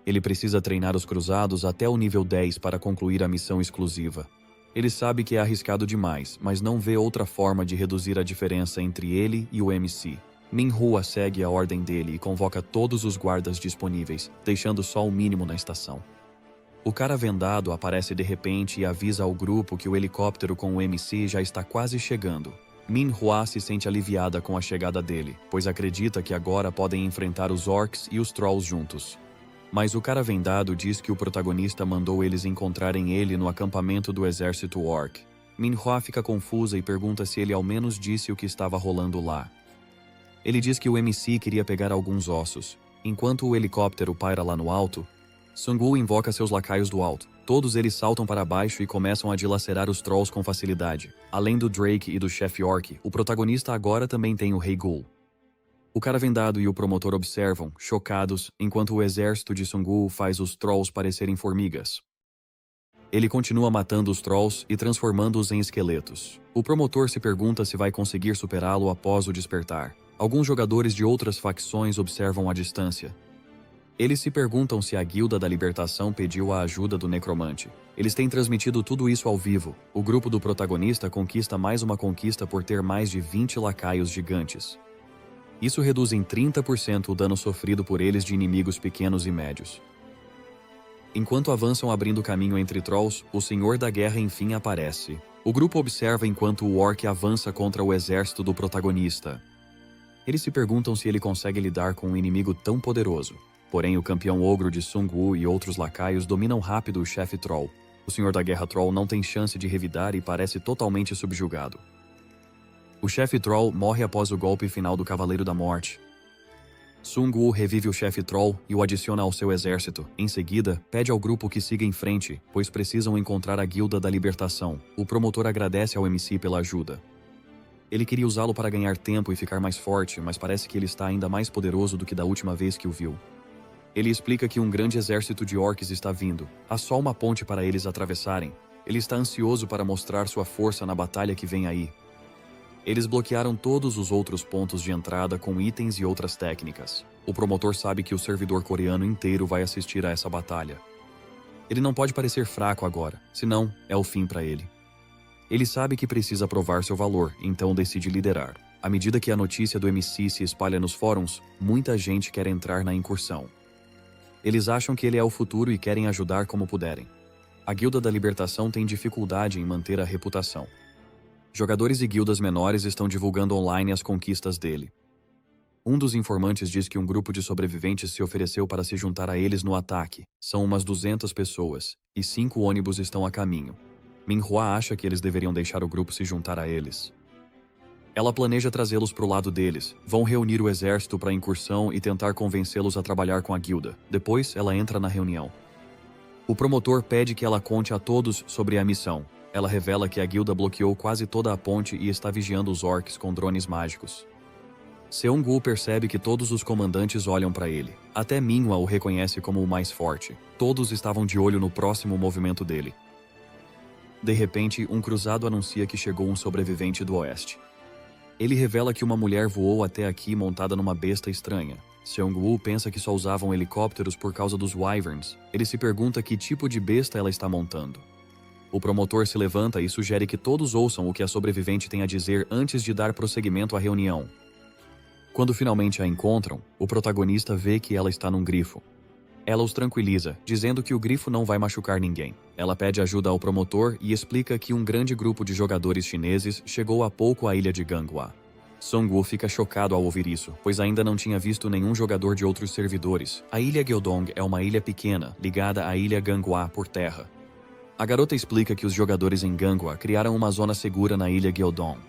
Ele precisa treinar os cruzados até o nível 10 para concluir a missão exclusiva. Ele sabe que é arriscado demais, mas não vê outra forma de reduzir a diferença entre ele e o MC. Minhua segue a ordem dele e convoca todos os guardas disponíveis, deixando só o mínimo na estação. O cara vendado aparece de repente e avisa ao grupo que o helicóptero com o MC já está quase chegando. Minhua se sente aliviada com a chegada dele, pois acredita que agora podem enfrentar os orcs e os trolls juntos. Mas o cara vendado diz que o protagonista mandou eles encontrarem ele no acampamento do exército orc. Minhua fica confusa e pergunta se ele ao menos disse o que estava rolando lá. Ele diz que o MC queria pegar alguns ossos. Enquanto o helicóptero paira lá no alto, Sung-woo invoca seus lacaios do alto. Todos eles saltam para baixo e começam a dilacerar os trolls com facilidade. Além do Drake e do chefe orc, o protagonista agora também tem o Rei Ghoul. O cara vendado e o promotor observam, chocados, enquanto o exército de Sung-woo faz os trolls parecerem formigas. Ele continua matando os trolls e transformando-os em esqueletos. O promotor se pergunta se vai conseguir superá-lo após o despertar. Alguns jogadores de outras facções observam à distância. Eles se perguntam se a Guilda da Libertação pediu a ajuda do necromante. Eles têm transmitido tudo isso ao vivo. O grupo do protagonista conquista mais uma conquista por ter mais de 20 lacaios gigantes. Isso reduz em 30% o dano sofrido por eles de inimigos pequenos e médios. Enquanto avançam abrindo caminho entre trolls, o Senhor da Guerra enfim aparece. O grupo observa enquanto o orc avança contra o exército do protagonista. Eles se perguntam se ele consegue lidar com um inimigo tão poderoso. Porém, o campeão ogro de Sung-woo e outros lacaios dominam rápido o chefe Troll. O Senhor da Guerra Troll não tem chance de revidar e parece totalmente subjugado. O chefe Troll morre após o golpe final do Cavaleiro da Morte. Sung-woo revive o chefe Troll e o adiciona ao seu exército. Em seguida, pede ao grupo que siga em frente, pois precisam encontrar a Guilda da Libertação. O promotor agradece ao MC pela ajuda. Ele queria usá-lo para ganhar tempo e ficar mais forte, mas parece que ele está ainda mais poderoso do que da última vez que o viu. Ele explica que um grande exército de orcs está vindo. Há só uma ponte para eles atravessarem. Ele está ansioso para mostrar sua força na batalha que vem aí. Eles bloquearam todos os outros pontos de entrada com itens e outras técnicas. O promotor sabe que o servidor coreano inteiro vai assistir a essa batalha. Ele não pode parecer fraco agora, senão é o fim para ele. Ele sabe que precisa provar seu valor, então decide liderar. À medida que a notícia do MC se espalha nos fóruns, muita gente quer entrar na incursão. Eles acham que ele é o futuro e querem ajudar como puderem. A Guilda da Libertação tem dificuldade em manter a reputação. Jogadores e guildas menores estão divulgando online as conquistas dele. Um dos informantes diz que um grupo de sobreviventes se ofereceu para se juntar a eles no ataque. São umas 200 pessoas, e 5 ônibus estão a caminho. Minhua acha que eles deveriam deixar o grupo se juntar a eles. Ela planeja trazê-los para o lado deles. Vão reunir o exército para a incursão e tentar convencê-los a trabalhar com a guilda. Depois, ela entra na reunião. O promotor pede que ela conte a todos sobre a missão. Ela revela que a guilda bloqueou quase toda a ponte e está vigiando os orcs com drones mágicos. Seung-woo percebe que todos os comandantes olham para ele. Até Minhua o reconhece como o mais forte. Todos estavam de olho no próximo movimento dele. De repente, um cruzado anuncia que chegou um sobrevivente do oeste. Ele revela que uma mulher voou até aqui montada numa besta estranha. Seung-woo pensa que só usavam helicópteros por causa dos wyverns. Ele se pergunta que tipo de besta ela está montando. O promotor se levanta e sugere que todos ouçam o que a sobrevivente tem a dizer antes de dar prosseguimento à reunião. Quando finalmente a encontram, o protagonista vê que ela está num grifo. Ela os tranquiliza, dizendo que o grifo não vai machucar ninguém. Ela pede ajuda ao promotor e explica que um grande grupo de jogadores chineses chegou há pouco à ilha de Ganghwa. Sung-woo fica chocado ao ouvir isso, pois ainda não tinha visto nenhum jogador de outros servidores. A ilha Gyeodong é uma ilha pequena, ligada à ilha Ganghwa por terra. A garota explica que os jogadores em Ganghwa criaram uma zona segura na ilha Gyeodong.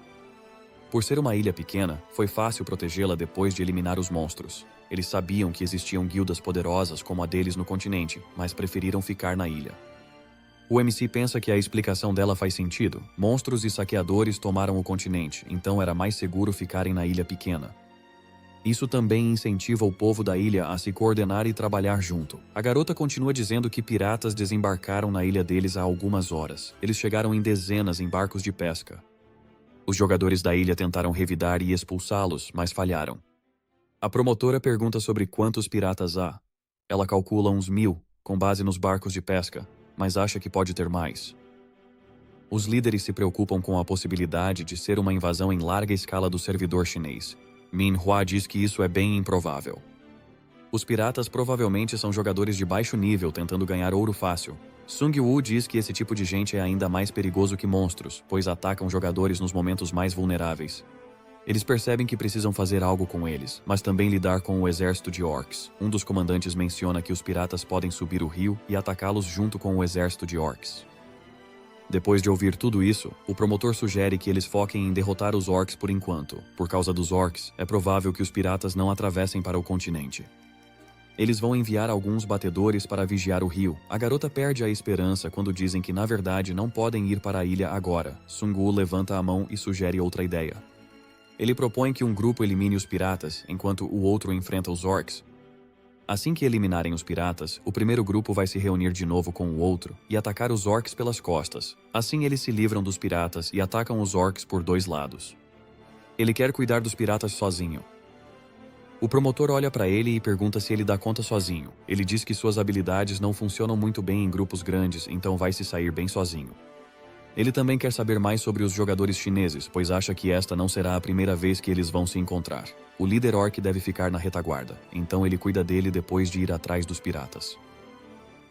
Por ser uma ilha pequena, foi fácil protegê-la depois de eliminar os monstros. Eles sabiam que existiam guildas poderosas como a deles no continente, mas preferiram ficar na ilha. O MC pensa que a explicação dela faz sentido. Monstros e saqueadores tomaram o continente, então era mais seguro ficarem na ilha pequena. Isso também incentiva o povo da ilha a se coordenar e trabalhar junto. A garota continua dizendo que piratas desembarcaram na ilha deles há algumas horas. Eles chegaram em dezenas em barcos de pesca. Os jogadores da ilha tentaram revidar e expulsá-los, mas falharam. A promotora pergunta sobre quantos piratas há. Ela calcula uns 1000, com base nos barcos de pesca, mas acha que pode ter mais. Os líderes se preocupam com a possibilidade de ser uma invasão em larga escala do servidor chinês. Min Hua diz que isso é bem improvável. Os piratas provavelmente são jogadores de baixo nível tentando ganhar ouro fácil. Sung Woo diz que esse tipo de gente é ainda mais perigoso que monstros, pois atacam jogadores nos momentos mais vulneráveis. Eles percebem que precisam fazer algo com eles, mas também lidar com o exército de orcs. Um dos comandantes menciona que os piratas podem subir o rio e atacá-los junto com o exército de orcs. Depois de ouvir tudo isso, o promotor sugere que eles foquem em derrotar os orcs por enquanto. Por causa dos orcs, é provável que os piratas não atravessem para o continente. Eles vão enviar alguns batedores para vigiar o rio. A garota perde a esperança quando dizem que na verdade não podem ir para a ilha agora. Sung-woo levanta a mão e sugere outra ideia. Ele propõe que um grupo elimine os piratas, enquanto o outro enfrenta os orcs. Assim que eliminarem os piratas, o primeiro grupo vai se reunir de novo com o outro e atacar os orcs pelas costas. Assim eles se livram dos piratas e atacam os orcs por dois lados. Ele quer cuidar dos piratas sozinho. O promotor olha para ele e pergunta se ele dá conta sozinho. Ele diz que suas habilidades não funcionam muito bem em grupos grandes, então vai se sair bem sozinho. Ele também quer saber mais sobre os jogadores chineses, pois acha que esta não será a primeira vez que eles vão se encontrar. O líder orc deve ficar na retaguarda, então ele cuida dele depois de ir atrás dos piratas.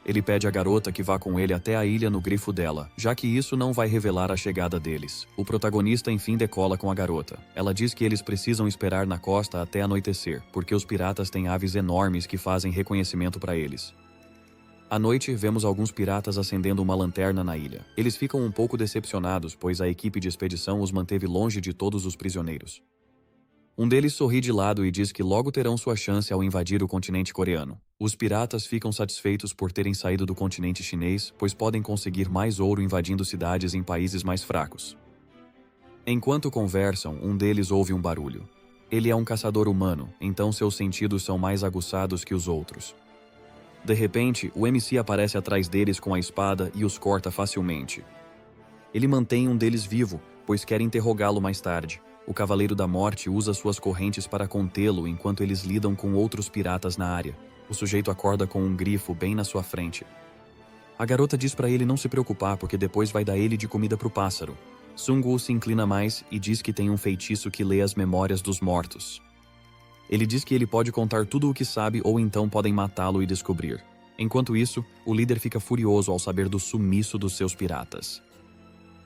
Ele pede à garota que vá com ele até a ilha no grifo dela, já que isso não vai revelar a chegada deles. O protagonista enfim decola com a garota. Ela diz que eles precisam esperar na costa até anoitecer, porque os piratas têm aves enormes que fazem reconhecimento para eles. À noite, vemos alguns piratas acendendo uma lanterna na ilha. Eles ficam um pouco decepcionados, pois a equipe de expedição os manteve longe de todos os prisioneiros. Um deles sorri de lado e diz que logo terão sua chance ao invadir o continente coreano. Os piratas ficam satisfeitos por terem saído do continente chinês, pois podem conseguir mais ouro invadindo cidades em países mais fracos. Enquanto conversam, um deles ouve um barulho. Ele é um caçador humano, então seus sentidos são mais aguçados que os outros. De repente, o MC aparece atrás deles com a espada e os corta facilmente. Ele mantém um deles vivo, pois quer interrogá-lo mais tarde. O Cavaleiro da Morte usa suas correntes para contê-lo enquanto eles lidam com outros piratas na área. O sujeito acorda com um grifo bem na sua frente. A garota diz para ele não se preocupar porque depois vai dar ele de comida pro pássaro. Sung-woo se inclina mais e diz que tem um feitiço que lê as memórias dos mortos. Ele diz que ele pode contar tudo o que sabe ou então podem matá-lo e descobrir. Enquanto isso, o líder fica furioso ao saber do sumiço dos seus piratas.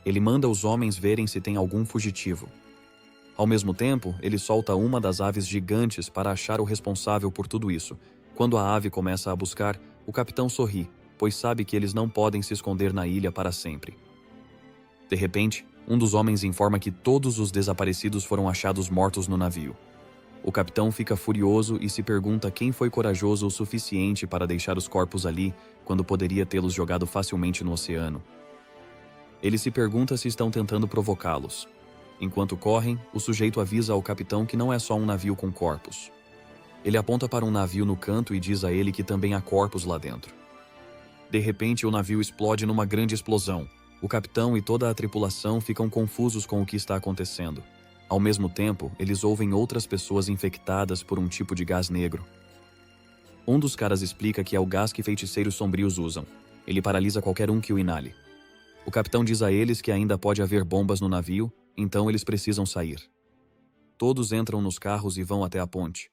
Ele manda os homens verem se tem algum fugitivo. Ao mesmo tempo, ele solta uma das aves gigantes para achar o responsável por tudo isso. Quando a ave começa a buscar, o capitão sorri, pois sabe que eles não podem se esconder na ilha para sempre. De repente, um dos homens informa que todos os desaparecidos foram achados mortos no navio. O capitão fica furioso e se pergunta quem foi corajoso o suficiente para deixar os corpos ali, quando poderia tê-los jogado facilmente no oceano. Ele se pergunta se estão tentando provocá-los. Enquanto correm, o sujeito avisa ao capitão que não é só um navio com corpos. Ele aponta para um navio no canto e diz a ele que também há corpos lá dentro. De repente, o navio explode numa grande explosão. O capitão e toda a tripulação ficam confusos com o que está acontecendo. Ao mesmo tempo, eles ouvem outras pessoas infectadas por um tipo de gás negro. Um dos caras explica que é o gás que feiticeiros sombrios usam. Ele paralisa qualquer um que o inale. O capitão diz a eles que ainda pode haver bombas no navio, então eles precisam sair. Todos entram nos carros e vão até a ponte.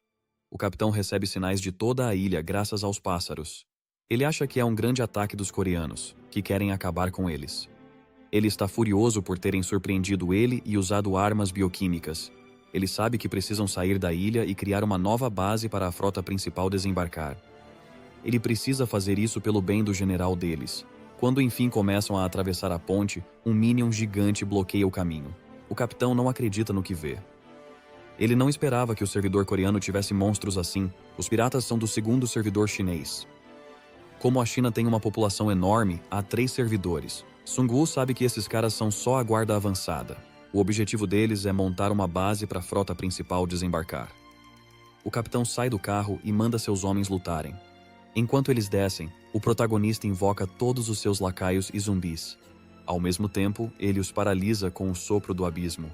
O capitão recebe sinais de toda a ilha graças aos pássaros. Ele acha que é um grande ataque dos coreanos, que querem acabar com eles. Ele está furioso por terem surpreendido ele e usado armas bioquímicas. Ele sabe que precisam sair da ilha e criar uma nova base para a frota principal desembarcar. Ele precisa fazer isso pelo bem do general deles. Quando enfim começam a atravessar a ponte, um Minion gigante bloqueia o caminho. O capitão não acredita no que vê. Ele não esperava que o servidor coreano tivesse monstros assim. Os piratas são do segundo servidor chinês. Como a China tem uma população enorme, há 3 servidores. Sung-woo sabe que esses caras são só a guarda avançada. O objetivo deles é montar uma base para a frota principal desembarcar. o capitão sai do carro e manda seus homens lutarem. Enquanto eles descem, o protagonista invoca todos os seus lacaios e zumbis. Ao mesmo tempo, ele os paralisa com o sopro do abismo.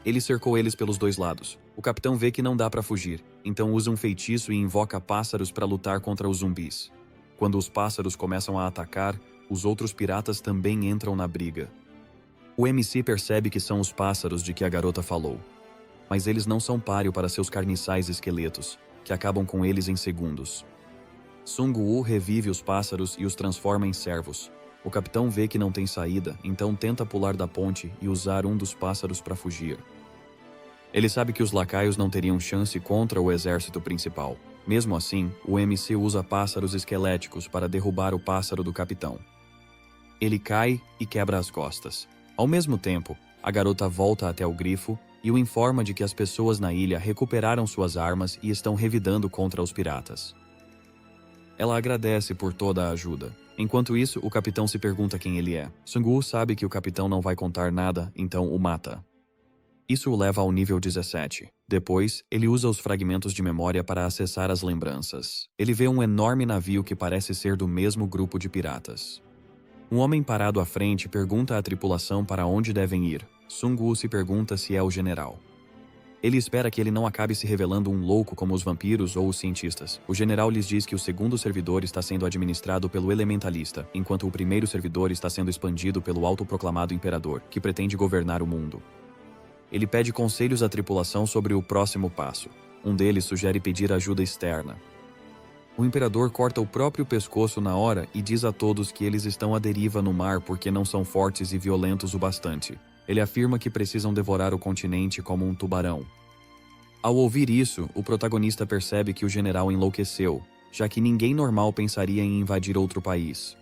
Ele cercou eles pelos dois lados. O capitão vê que não dá para fugir, então usa um feitiço e invoca pássaros para lutar contra os zumbis. Quando os pássaros começam a atacar, os outros piratas também entram na briga. O MC percebe que são os pássaros de que a garota falou. Mas eles não são páreo para seus carniçais esqueletos, que acabam com eles em segundos. Sung Woo revive os pássaros e os transforma em servos. O capitão vê que não tem saída, então tenta pular da ponte e usar um dos pássaros para fugir. Ele sabe que os lacaios não teriam chance contra o exército principal. Mesmo assim, o MC usa pássaros esqueléticos para derrubar o pássaro do capitão. Ele cai e quebra as costas. Ao mesmo tempo, a garota volta até o grifo e o informa de que as pessoas na ilha recuperaram suas armas e estão revidando contra os piratas. Ela agradece por toda a ajuda. Enquanto isso, o capitão se pergunta quem ele é. Sung-woo sabe que o capitão não vai contar nada, então o mata. Isso o leva ao nível 17. Depois, ele usa os fragmentos de memória para acessar as lembranças. Ele vê um enorme navio que parece ser do mesmo grupo de piratas. Um homem parado à frente pergunta à tripulação para onde devem ir. Sung-woo se pergunta se é o general. Ele espera que ele não acabe se revelando um louco como os vampiros ou os cientistas. O general lhes diz que o segundo servidor está sendo administrado pelo elementalista, enquanto o primeiro servidor está sendo expandido pelo autoproclamado imperador, que pretende governar o mundo. Ele pede conselhos à tripulação sobre o próximo passo. Um deles sugere pedir ajuda externa. O imperador corta o próprio pescoço na hora e diz a todos que eles estão à deriva no mar porque não são fortes e violentos o bastante. Ele afirma que precisam devorar o continente como um tubarão. Ao ouvir isso, o protagonista percebe que o general enlouqueceu, já que ninguém normal pensaria em invadir outro país.